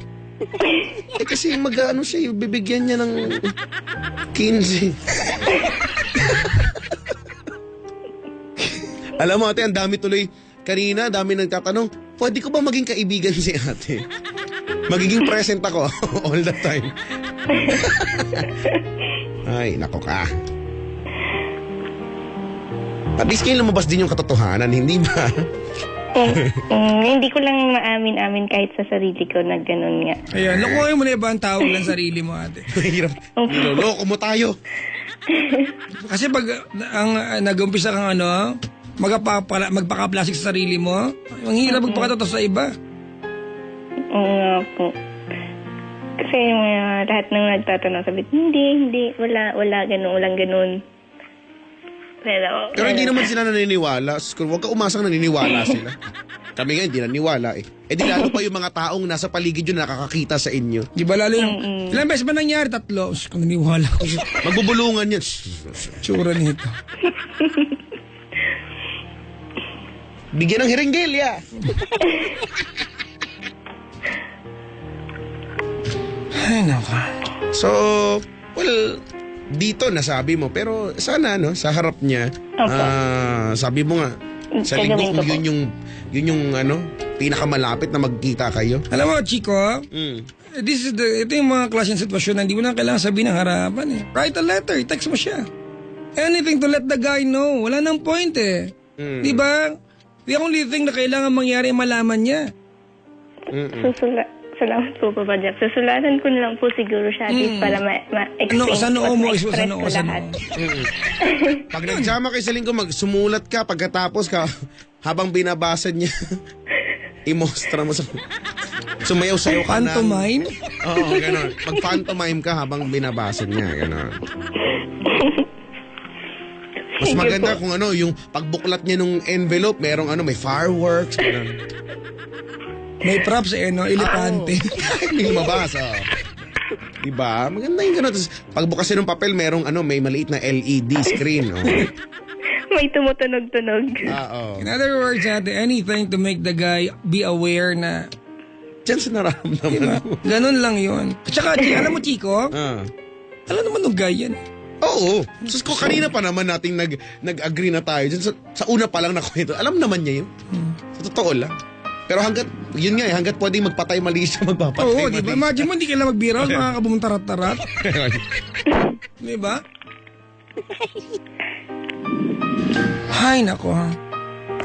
kasi mag-ano siya, bibigyan niya ng 15. Alam mo ate, ang dami tuloy, kanina, dami nagtatanong, pwede ko ba maging kaibigan si ate? Magiging present ako all the time. Ay, nako ka. At least kayo lumabas din yung katotohanan, hindi ba? Hindi ko lang maamin-amin kahit sa sarili ko na ganun nga. Ayan, lokohin mo na iba ang tawag ng sarili mo, ate. Mahirap. Niloloko mo tayo. Kasi pag nag-umpisa kang ano, magpaka-plastic sa sarili mo, ang hirap magpakatotoo sa iba. Oo nga po. Kasi yung lahat ng nagtatanong sabi, hindi, wala ganun, walang ganun. Pero Pero hindi naman sila naniniwala. Huwag ka umasang naniniwala sila. Kami nga hindi naniniwala eh. Eh di lalo pa yung mga taong nasa paligid yun nakakakita sa inyo. Di ba lalo yung... Ilang beses ba nangyari? 3. Kung naniwala ko. Magbubulungan yan. Tsura nito. Bigyan ng hiringgilya. Ay, naka. So, well, dito nasabi mo. Pero sana, no, sa harap niya, sabi mo nga, Sa linggo, gagawin ko kung po. yun yung ano, pinakamalapit na magkita kayo. Alam mo, Chico, Mm. ito yung mga klaseng sitwasyon na hindi mo na kailangan sabihin ng harapan eh. Write a letter, text mo siya. Anything to let the guy know. Wala nang point eh. Di ba? The only thing na kailangan mangyari malaman niya. Salamat po, Papa Jack. Susulatan ko na lang po siguro siya at least para ma-explain No, sa noo mo, ma-express sa noo, ko sa lahat. noo. Pag nagsama kayo sa linggo, sumulat ka pagkatapos ka, habang binabasa niya, imostra mo sa... Sumayaw-sayaw ka na. Pantomime? Oo, gano'n. Mag-pantomime ka habang binabasa niya, gano'n. Mas Sige maganda po. kung ano, yung pagbuklat niya nung envelope, merong ano, may fireworks, gano'n. May props eh, no? Elepante. Hindi mabasa. Diba? Maganda yung gano'n. Tapos, pagbukas niya ng papel, merong ano, may maliit na LED screen. Oh. May tumutunog-tunog. Oo. In other words, ate, anything to make the guy be aware na, Diyan sa nararamdaman diba? mo. Ganun lang yun. At saka, alam mo, Chico, Ah. alam naman nung guy yan. Oo. Sus ko kanina pa naman nating nag-agree na tayo dyan. Sa una pa lang na kwento. Alam naman niya yun. Sa totoo lang. Pero yun nga hanggat pwedeng magpatay mali siya, magpapatay Oo, mali. di ba? Imagine mo, hindi kailangan magbiro, makakabumong tarat-tarat. Di ba? Hay, nako ha.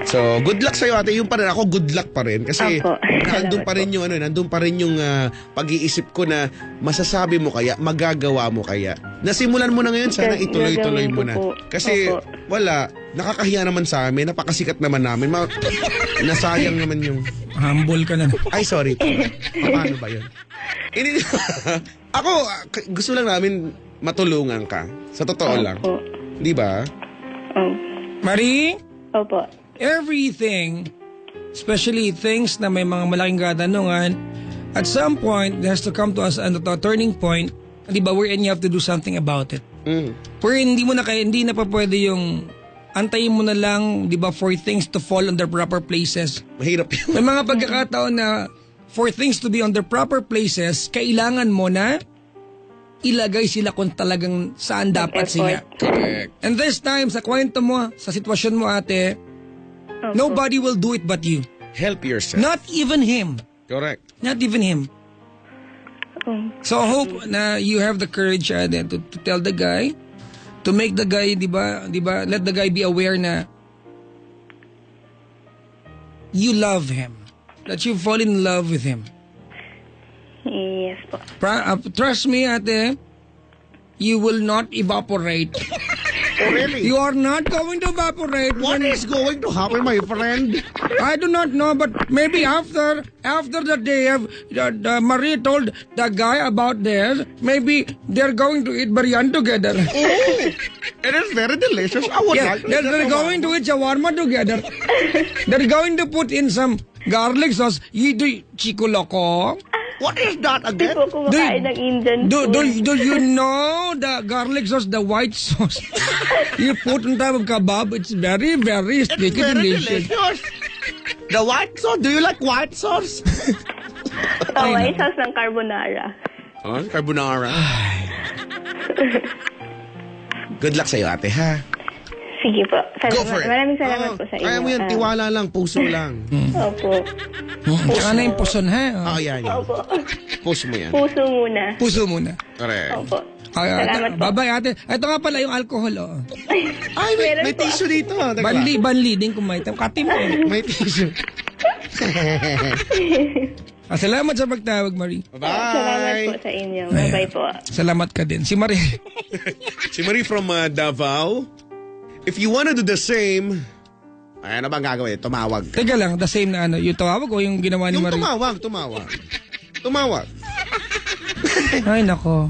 So, good luck sa'yo ate. Yung pa rin ako, good luck pa rin. Kasi Opo. nandun pa rin yung pag-iisip ko na masasabi mo kaya, magagawa mo kaya. Nasimulan mo na ngayon, sana ituloy-tuloy mo na. Gagawin ko po. Kasi Opo. wala, nakakahiya naman sa amin, napakasikat naman namin. Nasayang naman yung... Humble ka na. Ay, sorry. Paano ba yun? Ako, gusto lang namin matulungan ka. Sa totoo lang. Opo. Di ba? Marie, Opo. everything, especially things na may mga malaking katanungan, at some point, there has to come to us a turning point, di ba, wherein you have to do something about it. Wherein hindi na pa pwede yung antayin mo na lang, di ba, for things to fall on their proper places. Mahirap yun. May mga pagkakataon na for things to be on their proper places, kailangan mo na ilagay sila kung talagang saan dapat sila. Correct. And this time, sa kwento mo, sa sitwasyon mo ate, Opo. nobody will do it but you. Help yourself. Not even him. Correct. Not even him. So I hope na you have the courage to tell the guy, to make the guy, di ba, let the guy be aware na you love him. That you fall in love with him. Yes po. Trust me, ate, you will not evaporate. Oh, really? You are not going to evaporate. What is going to happen, my friend? I do not know, but maybe after the day of Marie told the guy about this, maybe they're going to eat biryani together. Oh, it is very delicious. I would Yeah, like they're going to eat shawarma together. They're going to put in some garlic sauce. You do Chico Loco? What is that Hindi again? po kumakain ng Indian Do food. you know the garlic sauce, the white sauce? You put on top of kebab. It's very, very It's sticky, very delicious. delicious. The white sauce? Do you like white sauce? Oh, may sauce ng carbonara. Oh, carbonara. Good luck sa'yo, ate, ha? Sige po. Go for it. Maraming salamat Oh, po sa inyo. Kaya mo yan, tiwala lang, puso lang. Opo. Tsaka na yung puson, ha? Oh, yan. Opo. Puso mo yan. Puso muna. Puso muna. Correct. Opo. Ay, Salamat po. bye-bye, ate. Ito nga pala yung alcohol, oh. Ay, Meron may po. tissue dito. Teka. Banli din kumay. Kati mo, eh. May tissue. Salamat sa pagtawag, Marie. Salamat po Bye. sa inyo. Bye-bye po. Salamat ka din. Si Marie. Si Marie from Davao. If you wanna do the same, ano bang gagawin? Tumawag. Teka lang, the same na ano, yung tawag o yung ginawa ni Yung Marie? tumawag. Ay, nako.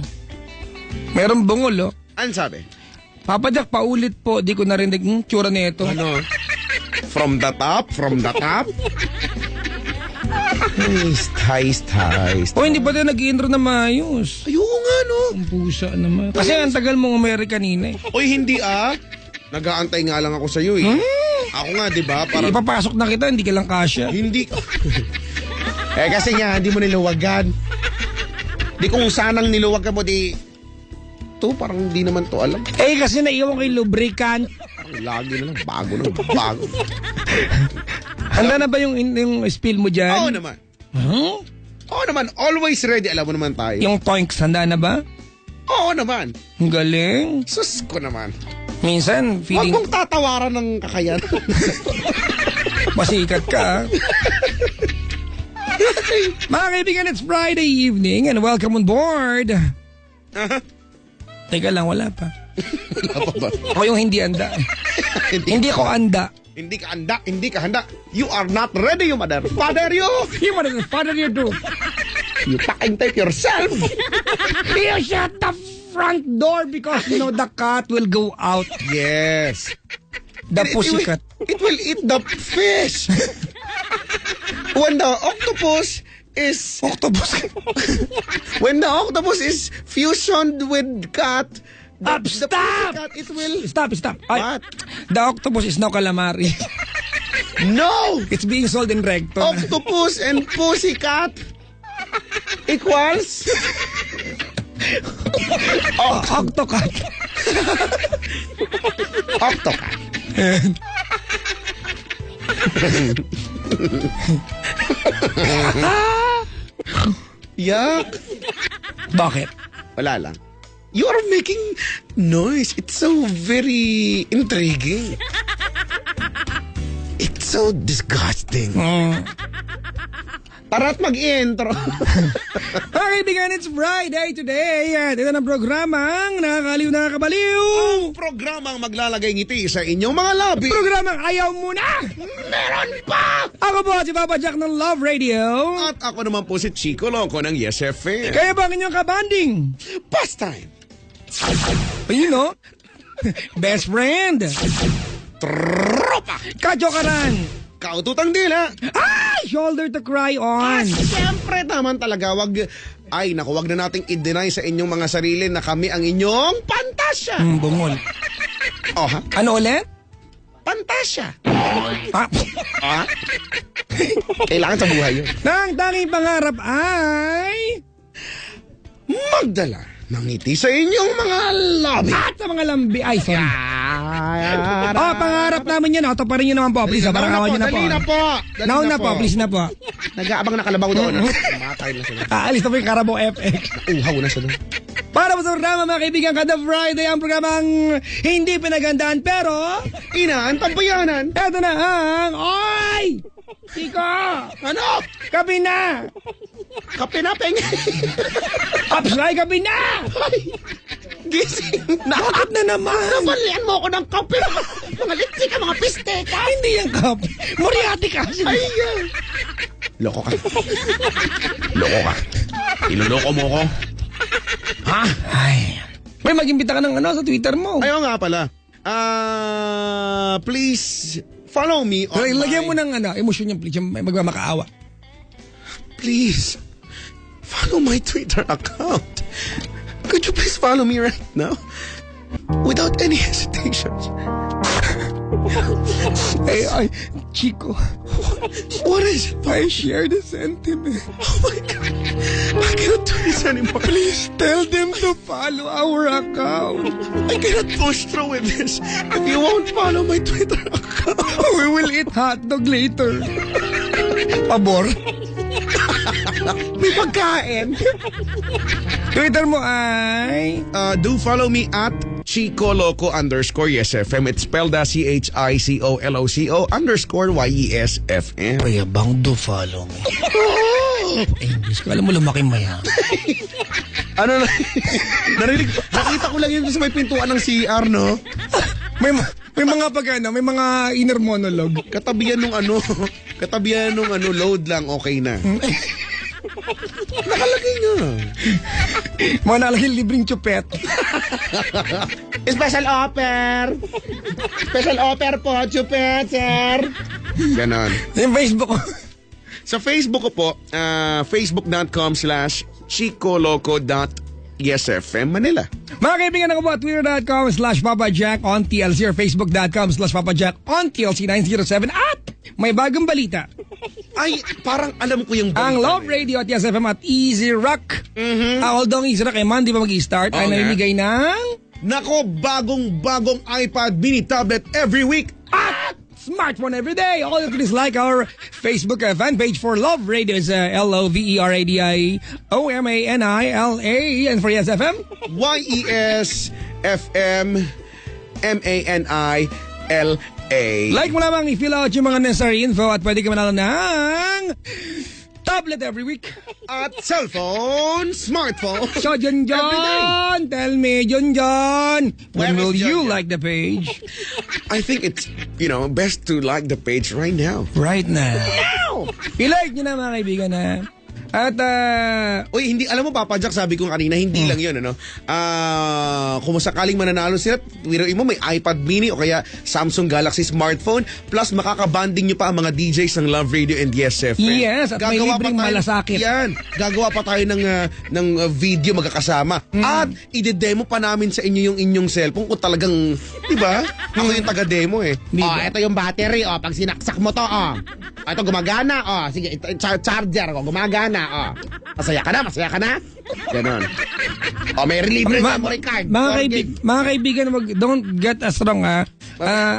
Merong bungol, oh. Ano sabi? Papa Jack, paulit po. Di ko narinig yung tsura nito. Ano? From the top? Heist. O, hindi pa din nag-intro na maayos. Ayoko nga, no? Ang pusa naman. Kasi ang tagal mong umere kanina, eh. Oy, hindi Nag-aantay nga lang ako sa'yo, eh. Ako nga, di ba? Parang Ipapasok na kita, hindi ka lang kasya. hindi. Kasi nga, hindi mo niluwagan. Di kung sanang niluwagan mo, parang hindi naman to alam. Kasi naiwan kay lubricant. Parang lagi na lang, bago. Handa na ba yung spill mo dyan? Oo naman. Huh? Oo naman. Always ready. Alam mo naman tayo. Yung toinks, handa na ba? Oo naman. Ang galing. Sus ko naman. Minsan, Huwag feeling mong tatawaran ng kakayan. masikat ka. Mga kaibigan, it's Friday evening and welcome on board. Teka lang, wala pa. Wala pa ba? Ako yung hindi anda. Hindi ko anda. Hindi ka handa. Hindi ka handa. You are not ready, you mother. Father, you! You want to father you do. You fucking take yourself. You shut the front door because you know the cat will go out. Yes. The pussycat. It will eat the fish. When the octopus is... Octopus. When the octopus is fusioned with cat... Stop! pussycat, it will... Stop. Ay, What? the octopus is now calamari. No! It's being sold in Recto. Octopus and pussycat equals... Octocat. Octocat. Yuck. Bakit? Wala lang. You are making noise. It's so very intriguing. It's so disgusting. Tara't mag-intro. Mga kaibigan, it's Friday today at ito na programang nakakaliw na kabaliw. Ang programang maglalagay ngiti sa inyong mga labi. Programang ayaw muna. Meron pa! Ako po si Papa Jack ng Love Radio. At ako naman po si Chico Loco ng Yes FM. Kaya ba ang inyong kabanding? Pastime. You know, best friend. Tropa. Kajokaran. Kaututang dila. Ay! Shoulder to cry on. Siyempre naman talaga, wag na nating i-deny sa inyong mga sarili na kami ang inyong pantasya. Bungol. Oh, ha? Ano ulit? Pantasya. Ah, Ah? Kailangan sa buhay yun. nang tanging pangarap ay... Magdala ng ngiti sa inyong mga labi. At sa mga lambi. Ay, sorry. Pangarap namin yan. Ito pa rin yun naman po. Please, parang awan nyo na po. Dali na po. Naon na po, please na po. Nag-aabang na kalabaw doon. Matay na sila. Aalis na po yung Carabao FX. Uhaw na sila. Para sa programa, mga kaibigan, kada Friday ang programang hindi pinagandaan pero Inaan, pampayanan. eto na ang Oy! Chico! Ano? Kapi na! Kape na, peng. Upside, kapi na! Gising na. Bakit na naman? Nabalian mo ako ng kape. Mga litsi ka, mga piste ka. Hindi yan kapi. Moriarty ka. Loko ka. Loko ka. Iloloko mo ko. Ha? Ay. May mag-imbita ka ng ano sa Twitter mo. Ayaw nga pala. Please follow me on Lagyan mo my... ng ano, emosyon niya, please. May magmamakaawa. Please follow my Twitter account. Could you please follow me right now? Without any hesitations. Ay, Chico. What is it? I share the sentiment. Oh my God. I cannot do this anymore. Please tell them to follow our account. I cannot push through with this. If you won't follow my Twitter account, We will eat hotdog later. Pabor. may pagkain. Twitter mo ay... Do follow me at Chico Loco _YesFM. It's spelled as ChicoLoco_YesFM. Payabang do follow me. English ko. Alam mo, lumaki maya. Ano na? Narinig, nakita ko lang yun sa may pintuan ng CR, no? May mga may mga inner monologue. Katabihan nung load lang, okay na. Nakalagay nga. Mga nalagay libreng chupet. Special offer! Special offer po, chupet, sir! Ganon. Yung Facebook ko. Sa Facebook ko po, facebook.com/chicoloco.yesfm Manila. Mga kaibigan, ako po, twitter.com/papajack on TLC or facebook.com/papajack on TLC 907 at may bagong balita. Ay, parang alam ko yung Ang balita Love na yun. Radio at Yes FM at Easy Rock. Although ang Easy Rock ay Monday pa mag-i-start, ay Oo nga. namimigay ng Nako, bagong iPad mini tablet every week. at smartphone every day. All you have to do is like our Facebook fan page for Love Radio. Is LOVERADIOMANILA. And for Yes FM, YESFMMANILA. like mo lamang i-fill out yung mga necessary info at pwede ka manalo ng tablet every week. At cellphone, smartphone. So, John, tell me, John, when Where will is John you John? like the page? I think it's, best to like the page right now. Right now. I-like nyo na mga kaibigan na. At, Uy, hindi, alam mo Papa Jack, sabi ko kanina, hindi lang yun, kung sakaling mananalo sila, wiruin mo, may iPad mini o kaya Samsung Galaxy smartphone, plus makakabanding nyo pa ang mga DJs ng Love Radio and Yes FM. Yes, at may libreng malasakit. Yan, gagawa pa tayo ng video magkakasama. At ide-demo pa namin sa inyo yung inyong cellphone kung talagang, di ba? Ako yung taga-demo eh. Ito yung battery, pag sinaksak mo to, Ito gumagana, sige, charger, gumagana, Masaya ka na? Ganon. May libre memory card. Mga kaibigan, don't get us wrong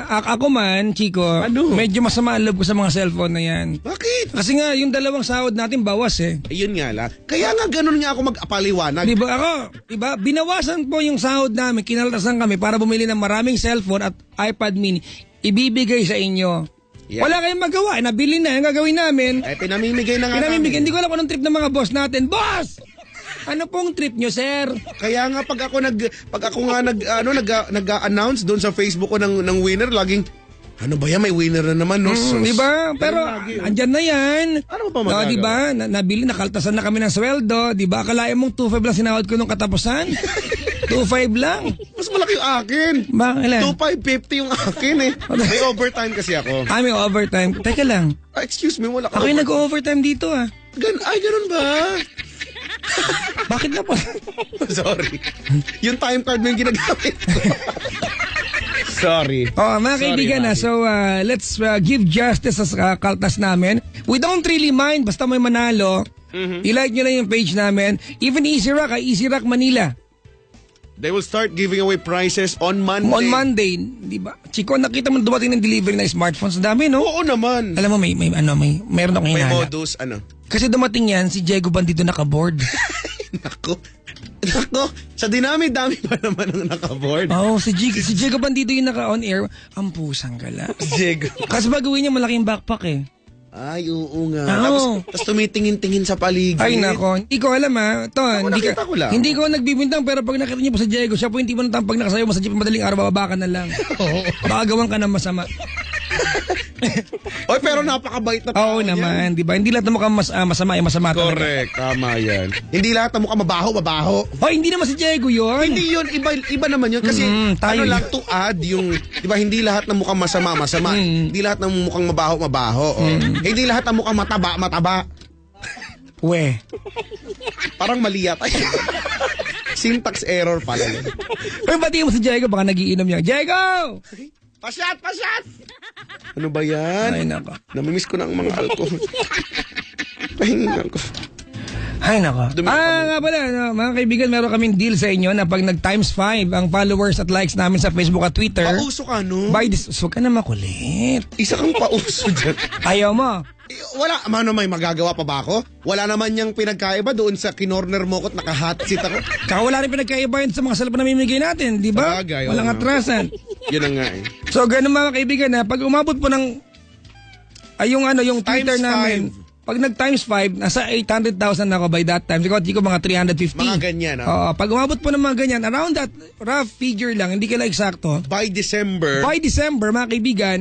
ako man, Chico, medyo masama ang loob ko sa mga cellphone na yan. Bakit? Kasi nga, yung dalawang sahod natin bawas eh. Ayun nga lang. Kaya nga ganun nga ako mag-apaliwanag. Diba, binawasan po yung sahod namin, kinaltasan kami para bumili ng maraming cellphone at iPad mini, ibibigay sa inyo. Yeah. Wala kayong magawa, nabili na, yung gagawin namin. Pinamimigay na nga namin. Hindi ko alam kung anong trip ng mga boss natin. Boss! Ano pong trip nyo, sir? Kaya nga pag ako nag-announce doon sa Facebook ko ng winner, laging ano ba yan, may winner na naman, no? Diba? Pero andyan na yan. Ano pa magagawa? Diba? Nabili, nakaltasan na kami ng sweldo. Diba? Akalain mong 2.5 lang sinawad ko nung katapusan? 2.5 lang. Mas malaki yung akin. Bakit lang? 2,550 yung akin eh. May overtime kasi ako. May overtime. Teka lang. Excuse me, wala ka. Ako yung nag-overtime dito ganun ba? Bakit na po? Sorry. Yung time card mo yung ginagamit ko. Sorry. Mga kaibigan so let's give justice sa kaltas namin. We don't really mind basta may manalo. I-like nyo lang yung page namin. Even Easy Rock, Easy Rock Manila. They will start giving away prizes on Monday. On Monday, di ba? Chico, nakita mo dumating ng delivery ng smartphones. Dami, no? Oo naman. Alam mo, meron akong May hinala. modus, Kasi dumating yan, si Diego Bandido naka-board. Nako. Sa dinami-dami pa naman ang naka-board. Si Diego Bandido yung naka-on air. Ang pusang gala. Diego. Kasi bagawin niya malaking backpack eh. Ay, oo nga. Tapos tumitingin-tingin sa paligid. Ay, nako. Hindi ko alam nakita ko lang. Hindi ko nagbibintang pero pag nakita niyo po sa Diego, siya po hindi mo nang pag nakasayo mo sa jeep, madaling araw, bababa ka na lang. Baka gawan ka ng masama. Oy, pero napakabait na tao. Oo naman, di ba? Hindi lahat ng mukhang masama ay masama talaga. Correct, tama yan. Hindi lahat ng mukha mabaho. Hindi naman si Diego yun. Hindi yun, iba naman yun. Kasi tayo lang to add yung, di ba, hindi lahat ng mukhang masama. Hindi lahat ng mukhang mabaho. Hindi lahat ng mukhang mataba. We. Parang mali yata. Syntax error pala. Pero batiin mo si Diego, baka nagiinom niya. Diego! Pasyat! Ano ba yan? Ay, nako. Namimiss ko ng mga alcohol. Pahingan ko. Ay, nako. Nga pala, mga kaibigan, meron kaming deal sa inyo na pag nag-times 5 ang followers at likes namin sa Facebook at Twitter. Pauso ka, no? Huwag ka na makulit. Isa kang pauso dyan. Ayaw mo. Wala, may magagawa pa ba ako? Wala naman niyang pinagkaiba doon sa kinorner mo ko't naka-hot seat ako. Tsaka wala rin pinagkaiba yun sa mga salap na namimigay natin, di ba? Bagay, Walang oo. atrasan. Yun ang nga eh. So, ganun mga kaibigan pag umabot po ng yung Twitter Times namin, pag nag-times 5, nasa 800,000 ako by that time. Siguro ko mga 350. Mga ganyan, pag umabot po ng mga ganyan, around that rough figure lang, hindi kailangan eksakto. By December, Mga kaibigan,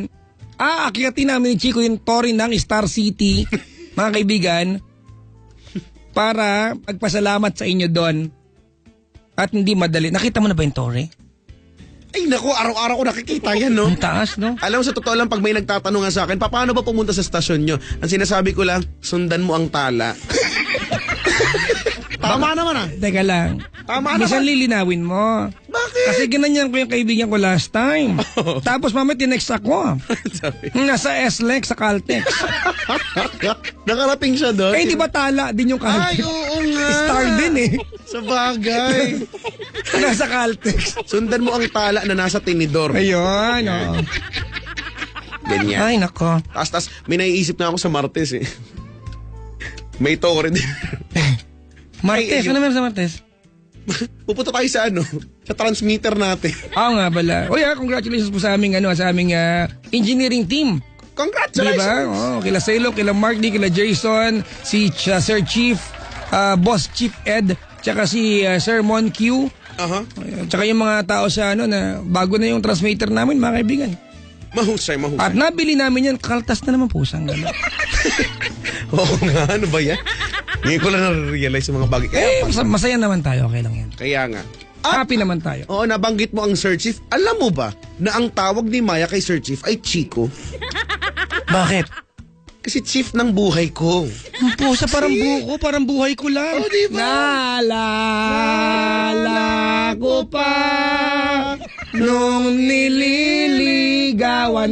aakyatin namin ni Chico yung Tory ng Star City, mga kaibigan, para magpasalamat sa inyo doon. At hindi madali. Nakita mo na ba yung Tory? ay naku, araw-araw ko nakikita yan, no? Ang taas, no? Alam mo, sa totoo lang, pag may nagtatanong nga sa akin, paano ba pumunta sa stasyon nyo? Ang sinasabi ko lang, sundan mo ang tala. Tama naman Teka lang. Tama Minsan naman. lilinawin mo. Bakit? Kasi ginanyan ko yung kaibigan ko last time. Tapos mamaya tinext ako. Sabi. Nasa SLEX sa Caltex. Nakarating siya doon. Di ba tala din yung Caltex? Ay, oo nga. Star din eh. Sa bagay. Nasa Caltex. Sundan mo ang tala na nasa tinidor. Ayun, oh. Ganyan. Ay, nako. Tas, may naiisip na ako sa Martes eh. May toko rin. Martes, Ay, ano meron sa Martes? Pupunta tayo sa sa transmitter natin. Oo nga pala. Uy, congratulations po sa aming, engineering team. Congratulations! Diba? Oh, kila Selo, kila Mark D, kila Jason, si Sir Chief, Boss Chief Ed, tsaka si Sir Mon Q. Aha. Tsaka yung mga tao sa na bago na yung transmitter namin, mga kaibigan. Mahusay. At nabili namin yan, kaltas na naman pusang gano'n. Oo nga, ano ba yan? Ngayon ko lang na-realize yung mga bagay. Masaya naman tayo, okay lang yan. Kaya nga. Happy naman tayo. Oo, nabanggit mo ang Sir Chief. Alam mo ba na ang tawag ni Maya kay Sir Chief ay Chico? Bakit? Kasi chief ng buhay ko. Ang pusa, parang buko, parang buhay ko lang. Oh, diba? Naalala ko pa nung nililigawan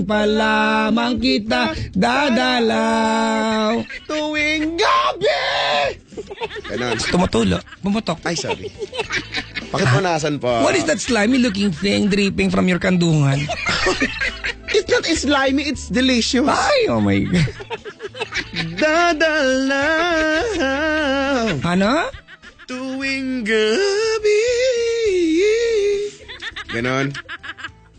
pa lamang kita dadalaw. Tuwing gabi! Ganon. Tumutulo, bumutok. Ay, sorry. Pakipanasan pa. What is that slimy looking thing dripping from your kandungan? It's not slimy, it's delicious. Ay, oh my God. Dadalaw. Ano? Tuwing gabi. Ganon.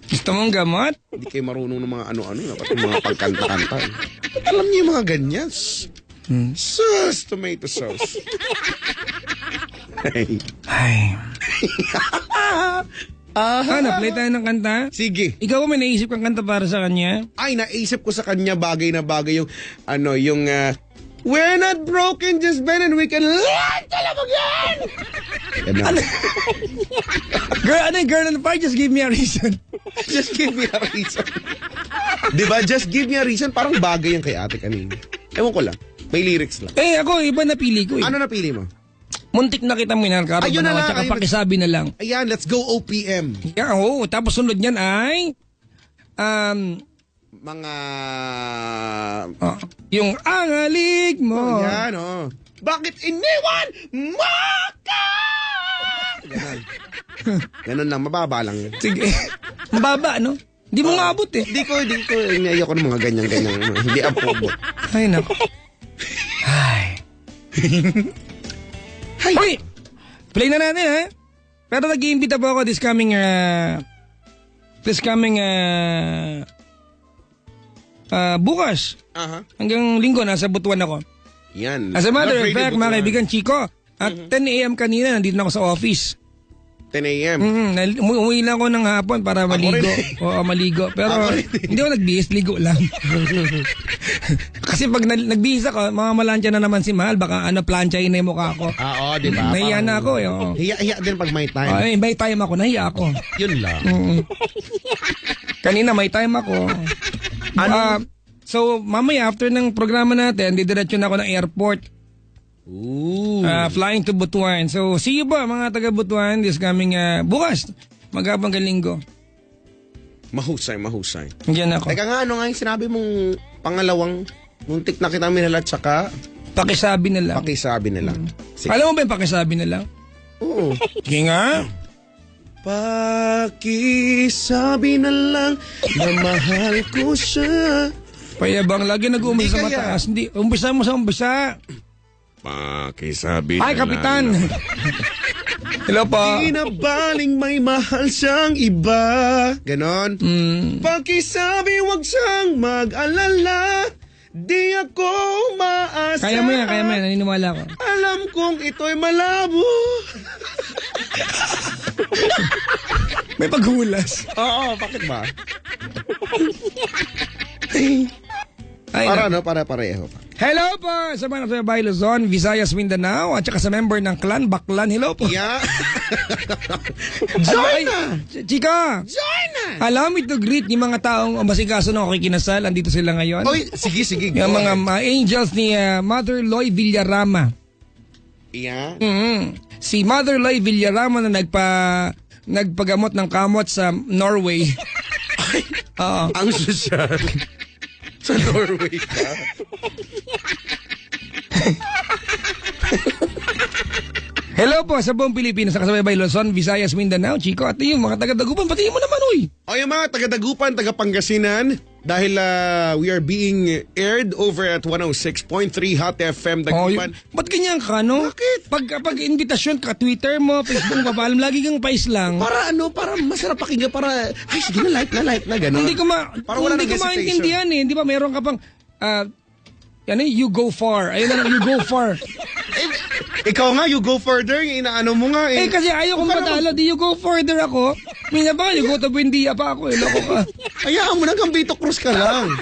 Gusto mong gamot? Hindi kayo marunong ng mga ano-ano. Dapat yung mga pagkanta-kanta. Alam niyo yung mga ganyan. Sauce, tomato sauce. Ay. Ay. Ano, play tayo ng kanta? Sige. Ikaw may naisip kang kanta para sa kanya? Ay, naisip ko sa kanya bagay na bagay yung, we're not broken, just bend and we can learn to love again! Ano? Girl on fire, just give me a reason. Just give me a reason. Diba? Just give me a reason. Parang bagay yan kay ate kanina. Ewan ko lang. May lyrics lang. Ako, iba napili ko eh. Ano napili mo? Muntik na kita minahal ka. Ayun na lang, Tsaka ayun. pakisabi na lang. Ayan, let's go OPM. Yeah, oo. Tapos sunod niyan ay... Mga... yung angalig mo. Ayan, Bakit iniwan mo ka? Ganon. Ganon lang, mababa lang yun. Sige. Mababa, no? Hindi mo nga abot eh. Hindi ko, inayok ko ng mga ganyan-ganyan. Hindi abot. Ay, naku. Ay. Uy! Play na natin, ha? Pero nag-iimbita po ako this coming bukas. Aha. Hanggang linggo, nasa Butuan ako. Yan. As a matter of Love Radio fact, mga Butuan. kaibigan, Chico, at 10 a.m. kanina, nandito na ako sa office. 10 a.m. Umuwi lang ako ng hapon para maligo. rin. Oo, maligo. Pero Ako rin. hindi ako nagbihis, ligo lang. Kasi pag nagbihis ako, mga malansya na naman si Mahal, baka planchahin na yung mukha ko. Oo, di ba? Nahiya na ako eh. Oo. Hiya din pag may time. May time ako, nahiya ako. Yun lang. Kanina may time ako. So, mamaya after ng programa natin, didiretso na ako ng airport. Ooh. Flying to Butuan. So, see you ba mga taga Butuan this coming bukas, magabang linggo. Mahusay. Diyan ako. Teka nga, ano nga yung sinabi mong pangalawang muntik na kita minalat saka Pakisabi na lang. pakisabi na lang. Sige. Alam mo ba yung pakisabi na lang? Oo. Sige nga. Pakisabi na lang na mahal ko siya. Payabang lagi nag-uumpisa sa Hindi kaya. mataas. Hindi, umpisa mo sa umpisa. Pakisabi Ay, Kapitan. Hello po. Di na baling may mahal siyang iba. Ganon. Pakisabi wag siyang mag-alala. Di ako maasa. Kaya mo yan, naniniwala ko. Alam kong ito'y malabo. May paghulas. Oo, bakit ba? Ay, Para pareho. hello po sa mga nasa Bay Luzon, Visayas, Mindanao, at saka sa member ng clan, Baklan. Hello po. Yeah. Join na! Chika! Join na! Allow me to greet yung mga taong masikaso na okay kinasal. Andito sila ngayon. Oy, sige. Yung go mga ahead. angels ni Mother Loy Villarama. Yeah. Si Mother Loy Villarama na nagpagamot ng kamot sa Norway. Oo. Ang sosyal. Sa Norway ka. Hello po sa buong Pilipinas, sa Kasabaybay, Luzon, Visayas, Mindanao, Chico, at yung mga taga-Dagupan, patiin mo naman, uy. O yung mga taga-Dagupan, taga-Pangasinan, dahil we are being aired over at 106.3 Hot FM Dagupan. Ba't ganyan ka, no? Bakit? Pag invitasyon ka, Twitter mo, Facebook mo, papaalam, lagi kang pais lang. Para masarap pakinggan, para, ay, sige na, like na, gano'n. Hindi ko Walang maintindihan eh. Di ba, meron ka pang, you go far. Ayun na lang, you go far. Ikaw nga, you go further, yung inaano mo nga eh. Eh, kasi ayaw kong patalo, di you go further ako. Minsan ba, you go to Buendia pa ako, loko ka. Hayaan mo na, Gambito Cruz ka lang.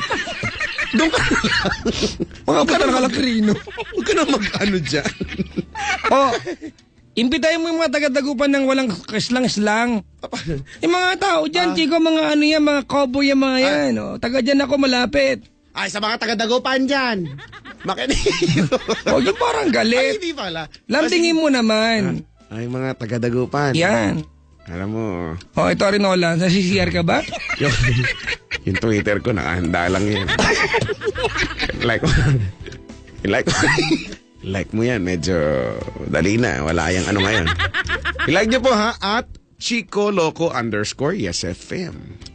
Doon ka na lang. Mga puta na kalakrino. Huwag ka na mag-ano dyan. Oh, imbitahin mo yung mga taga-Dagupan ng walang slang-slang. Yung mga tao dyan, Chico, mga ano yan, mga cowboy yung mga yan. Taga dyan ako malapit. Ay, sa mga taga-Dagupan dyan. Makinig. Yung parang Ay, galit. hindi pala. Lambingin mo naman. Ay, mga taga-Dagupan. Yan. Alam mo, Ito rin, Nola. Sa CCR ka ba? yung Twitter ko, nakahanda lang yan. Like mo yan, medyo dali na. Wala yung ano ngayon. I-like nyo po ha, at Chico Loco _ Yes FM.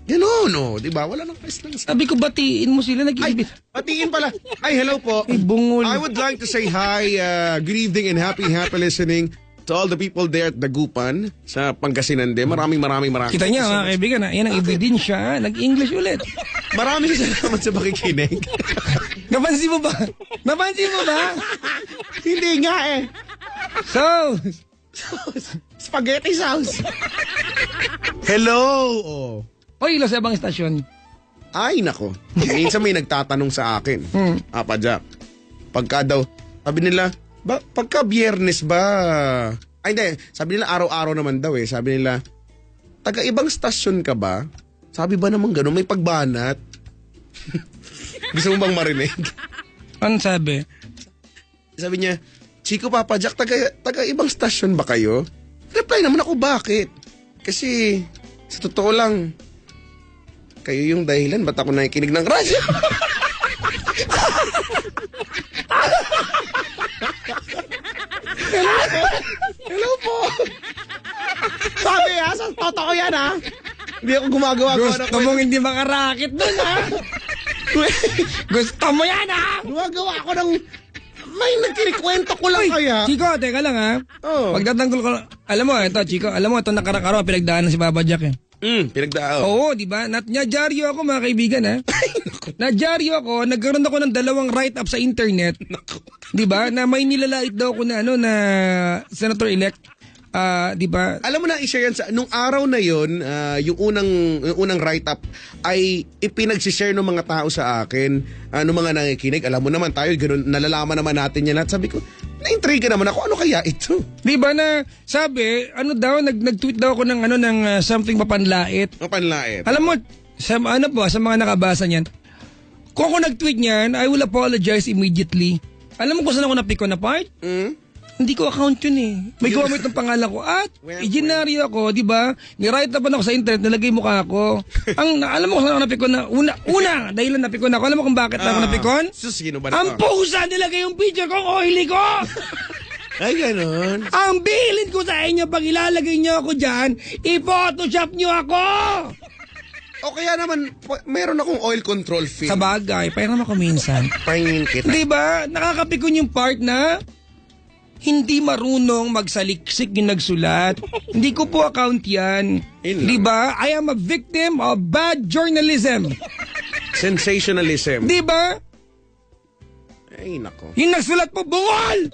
Gano'n, no? Diba? Wala nang press lang. Sabi ko, batiin mo sila. Ay, patiin pala. Ay, hello po. Ay, bungol. I would like to say hi, good evening and happy listening to all the people there at Dagupan sa Pangasinan din. Maraming. Kita niya, mga kaibigan, yan ang ebidensya. Nag-English ulit. Maraming salamat sa pakikinig. Napansin mo ba? Hindi nga eh. So, Spaghetti sauce. Hello! Oh. ilo sa ibang istasyon. Ay, nako. Minsan may nagtatanong sa akin. Apa Jack, pagka daw, sabi nila, pagka biyernes ba? Ay, hindi. Sabi nila, araw-araw naman daw eh. Sabi nila, taga-ibang stasyon ka ba? Sabi ba naman gano'n, may pagbanat? Gusto mo bang marinig? Ano sabi? Sabi niya, Chico, Papa Jack, taga-ibang stasyon ba kayo? Reply naman ako, bakit? Kasi, sa totoo lang, kayo yung dahilan, ba't ako nakikinig ng radyo? Hello po. Sabi sa totoo yan Hindi ako gumagawa ko Gusto mong hindi makarakit doon Gusto mo yan Gumagawa ako ng... May nagkinikwento ko lang kaya. Chico, teka lang Pagdatanggol ko, alam mo, ito nakarang-araw, pinagdaanan si Baba Jack Pinagdaan. Oo, di ba? Nadyaryo ako, mga kaibigan, Nadyaryo ako, nagkaroon ako ng 2 write-up sa internet. Di ba? Na may nilalait daw ako na, na Senator-elect. Di ba? Alam mo na, i-share yan sa, nung araw na yon, yung unang write-up ay ipinagsishare ng mga tao sa akin, ng mga nakikinig. Alam mo naman tayo, ganun, nalalaman naman natin yan. At sabi ko, na-intrigue naman ako, ano kaya ito? Di ba na, sabi, nag-tweet daw ako ng something mapanlait. Mapanlait. Alam mo, sa mga nakabasa niyan, kung ako nag-tweet niyan, I will apologize immediately. Alam mo kung saan ako napikon na part? Hindi ko account yun eh. May gumamit ng pangalan ko. At, iginaryo ako, di ba? Ni-write up ako sa internet, nilagay mukha ako. Alam mo kung saan ako napikon na, una, dahilan napikon ako. Alam mo kung bakit ako napikon? Sino ba Ang pusa nilagay yung picture kong oily ko! Ay, ganun. Ang bilin ko sa inyo, pag ilalagay nyo ako dyan, i-photoshop nyo ako! O kaya naman, meron akong oil control film. Sa bagay, pairam ako minsan. Pahingin kita. Di ba? Nakakapikon yung part na hindi marunong magsaliksik yung nagsulat. Hindi ko po account yan. Di ba? I am a victim of bad journalism. Sensationalism. Di ba? Ay, nako. Yung nagsulat po, bungol!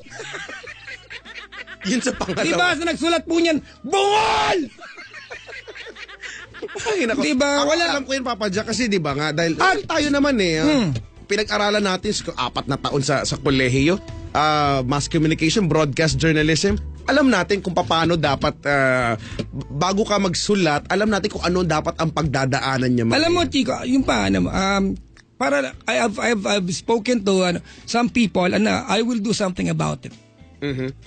Yun sa pangalawa. Di ba? Sa nagsulat po niyan, bungol! Ay, nako. Di ba? Ako, Wala. alam ko yun, Papa Jack, kasi di ba nga, dahil tayo naman pinag-aralan natin 4 na taon sa kolehiyo. Mass communication, broadcast journalism. Alam natin kung paano dapat, bago ka magsulat, alam natin kung ano dapat ang pagdadaanan niya. Alam mo, Chico, yung paano, para I've spoken to some people and I will do something about it.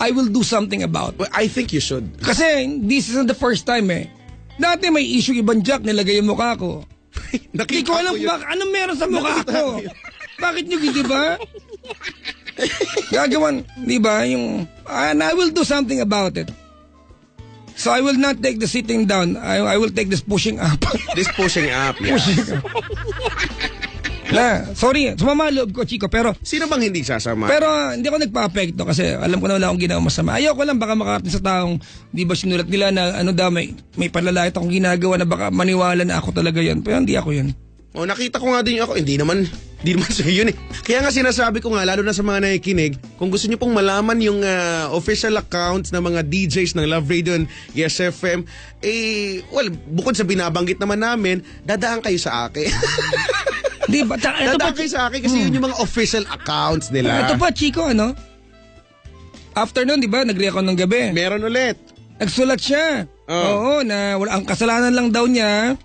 I will do something about it. Well, I think you should. Kasi this isn't the first time Dati may issue ibang Jack, nilagay yung mukha ko. Hindi ko alam anong meron sa mukha ko. Bakit nyo, di ba? Gagawan, di ba, and I will do something about it. So I will not take the sitting down. I will take this pushing up. This pushing up, yeah. Sorry, sumama ang loob ko, Chico, pero Sino bang hindi sasama? hindi ako nagpa-apekto kasi alam ko na wala akong ginawa masama. Ayoko lang baka makarating sa taong, di ba sinulat nila na may palalait akong ginagawa na baka maniwala na ako talaga yan. Pero hindi ako yan. Nakita ko nga din ako, hindi naman sa yun eh. Kaya nga sinasabi ko nga, lalo na sa mga nakikinig, kung gusto nyo pong malaman yung official accounts ng mga DJs ng Love Radio and Yes FM, bukod sa binabanggit naman namin, dadaan kayo sa akin. Di ba? Dadaan kayo sa akin kasi yun yung mga official accounts nila. Ito pa, Chico, After nun, di ba, nag-react ako ng gabi. Meron ulit. Nagsulat siya. Oh. Oo, na ang kasalanan lang daw niya,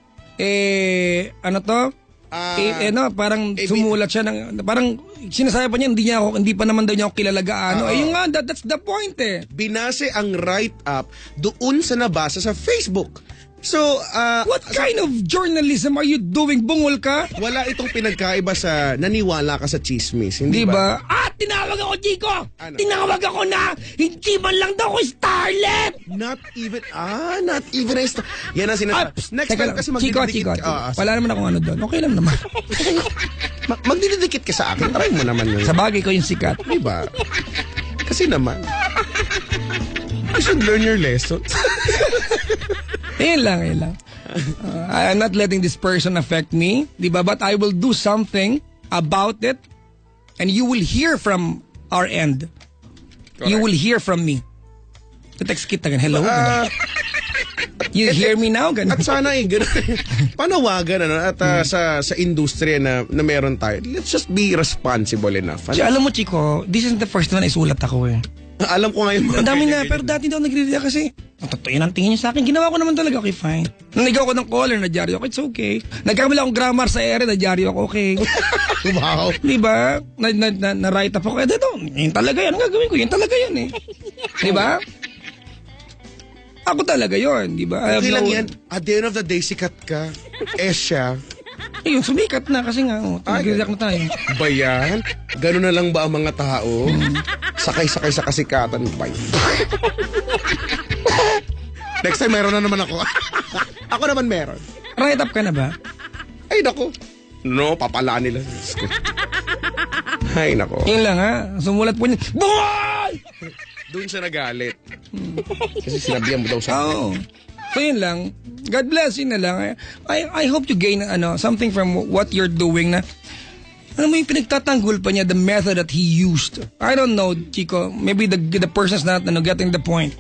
parang sumulat siya parang sinasabi pa niya, hindi pa naman daw niya ako kilala gaano. Ayun nga, that's the point eh. Binase ang write-up doon sa nabasa sa Facebook. So, what kind of journalism are you doing? Bungol ka? wala itong pinagkaiba sa naniwala ka sa chismis, hindi Di ba? ba? Tinawag ako, Chico! Ano? Tinawag ako na hindi man lang daw ako starlet! Not even a Yan ang sinasabi. Next time kasi Chico. magdidikit Wala naman akong ano doon. Okay lang naman. magdidikit ka sa akin. Try mo naman yun. Sa bagay ko yung sikat. Di ba? Kasi naman, you should learn your lesson. Yun lang. I'm not letting this person affect me, di ba? But I will do something about it and you will hear from our end. Correct. You will hear from me. Text kita gan. Hello. You hear me now? Ganun. At sana ganun. Panawagan at sa industriya na meron tayo. Let's just be responsible enough. Alam mo, Chico, this is the first one na isulat ako eh. Alam ko ngayon. Ang dami na, pero dati daw nagre-react kasi. Totoo yan ang tingin niya sa akin. Ginawa ko naman talaga, okay, fine. Nanigaw ko ng caller, nadyaryo ako, it's okay. Nagkamala akong grammar sa ere, nadyaryo ako, okay. Wow. Diba? Na-write up ako, yun talaga yan, ang gagawin ko, yun talaga yan eh. Diba? Ako talaga yun, diba? Okay lang yan. At the end of the day, sikat ka. Siya. Yun, sumikat na kasi nga, nagre-react na tayo. Ba yan? Ganun na lang ba ang mga tao? Sakay-sakay sa kasikatan. Bye. Next time, meron na naman ako. Ako naman meron. Write up ka na ba? Ay, nako. No, papala nila. Ay, nako. Yun lang ha, sumulat po niya, Boy! Doon siya nagalit. Kasi sinabihan mo daw sa Oo. So yun lang. God bless, yun na lang. I hope you gain something from what you're doing na mo yung pinagtatanggol pa niya the method that he used. I don't know, Chico. Maybe the person's not getting the point.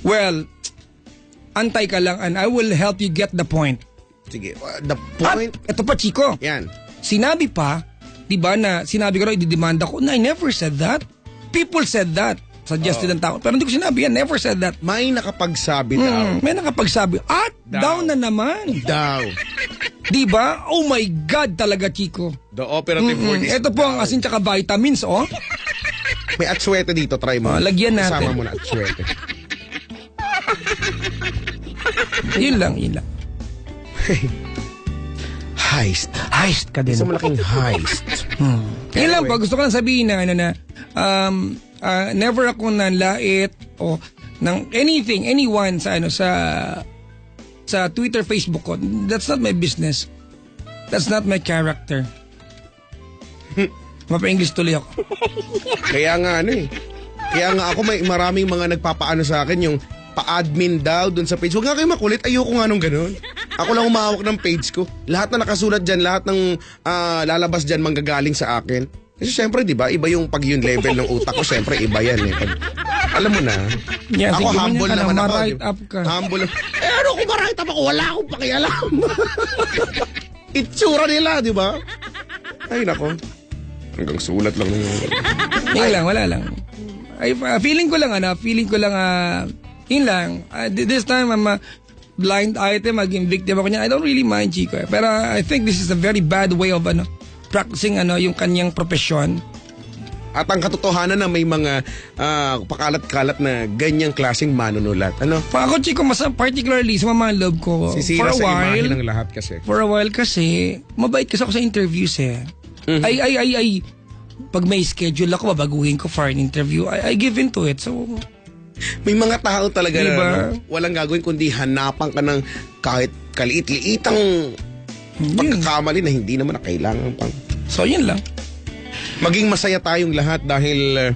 Well, antay ka lang and I will help you get the point. Sige, the point. At ito pa, Chico. Yan. Sinabi pa, di ba na sinabi ko raw ididemanda ko. No, I never said that. People said that. Suggested ng tao. Pero hindi ko sinabi yan. Never said that. May nakapagsabi daw. May nakapagsabi. At down na naman. Daw. Diba? Oh my God talaga, Chico. The operative word is Ito po ang asin tsaka vitamins, oh. May atswete dito. Try mo. Lagyan natin. Isama mo na atswete. Yun lang. Heist ka din. Isang malaking heist. Yun lang po. Gusto ko lang sabihin na, never ako nanlait o ng anyone sa Twitter, Facebook ko. That's not my business. That's not my character. Mapa-English tuloy ako. Kaya nga Kaya nga ako may maraming mga nagpapaano sa akin yung pa-admin daw dun sa page. Huwag nga kayo makulit. Ayoko nga nung ganun. Ako lang umahawak ng page ko. Lahat na nakasulat dyan, lahat ng lalabas dyan manggagaling sa akin. Kasi syempre, di ba, iba yung pag yung level ng utak ko. Syempre, iba yan eh. Alam mo na. Yeah, ako sige, humble naman ako. Ma-write up ka. Humble. Ano kung ma-write up ako? Wala akong pakialam. Itsura nila, di ba? Ay, nako. Hanggang sulat lang. Wala lang. Feeling ko lang, yun lang. This time, I'm a blind item, maging victim ako niya. I don't really mind, Chico. Pero I think this is a very bad way of practicing yung kanyang profesyon. At ang katotohanan na may mga pakalat-kalat na ganyang klaseng manunulat. Ano? Ako, Chico, particularly sa mga love ko, sisira sa imahe ng lahat kasi. For a while kasi, mabait kasi ako sa interviews eh. Mm-hmm. pag may schedule ako, babaguhin ko for an interview. I give into it. So, May mga tao talaga Diba? na walang gagawin kundi hanapan ka ng kahit kaliit-liitang pagkakamali na hindi naman na kailangan pang. so yun lang. Maging masaya tayong lahat dahil,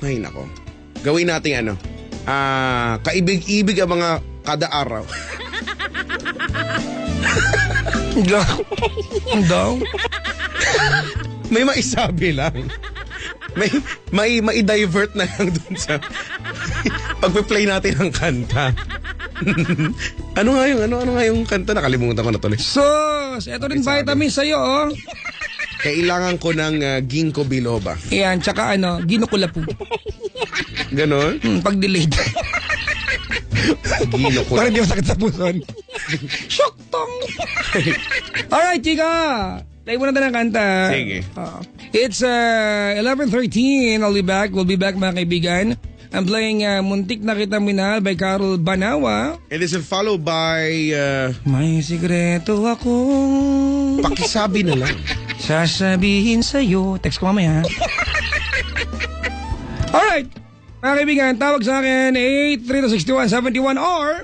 ay nako, gawin natin kaibig-ibig ang mga kada araw. Ang daw. May maisabi lang. May divert na lang dun sa pagpe-play natin ng kanta. ano nga yung kanta? Nakalimutan ko na tuloy. Sos, eto rin vitamin sa'yo, oh. Kailangan ko ng ginkgo biloba. Ayan, tsaka ginukula po. Ganon? Pag-delayed. Ginukula. Parang di masakit sa puson. Shock tong! Alright, chika! Play mo na tayo ng kanta. Sige. It's 11:13. I'll be back. We'll be back, mga kaibigan. I'm playing Muntik na Kita Minahal by Carol Banawa. And this is followed by May sikreto akong pakisabi na lang. sasabihin sa'yo. Text ko mamaya. Alright. Mga kaibigan, tawag sa akin 8326171 or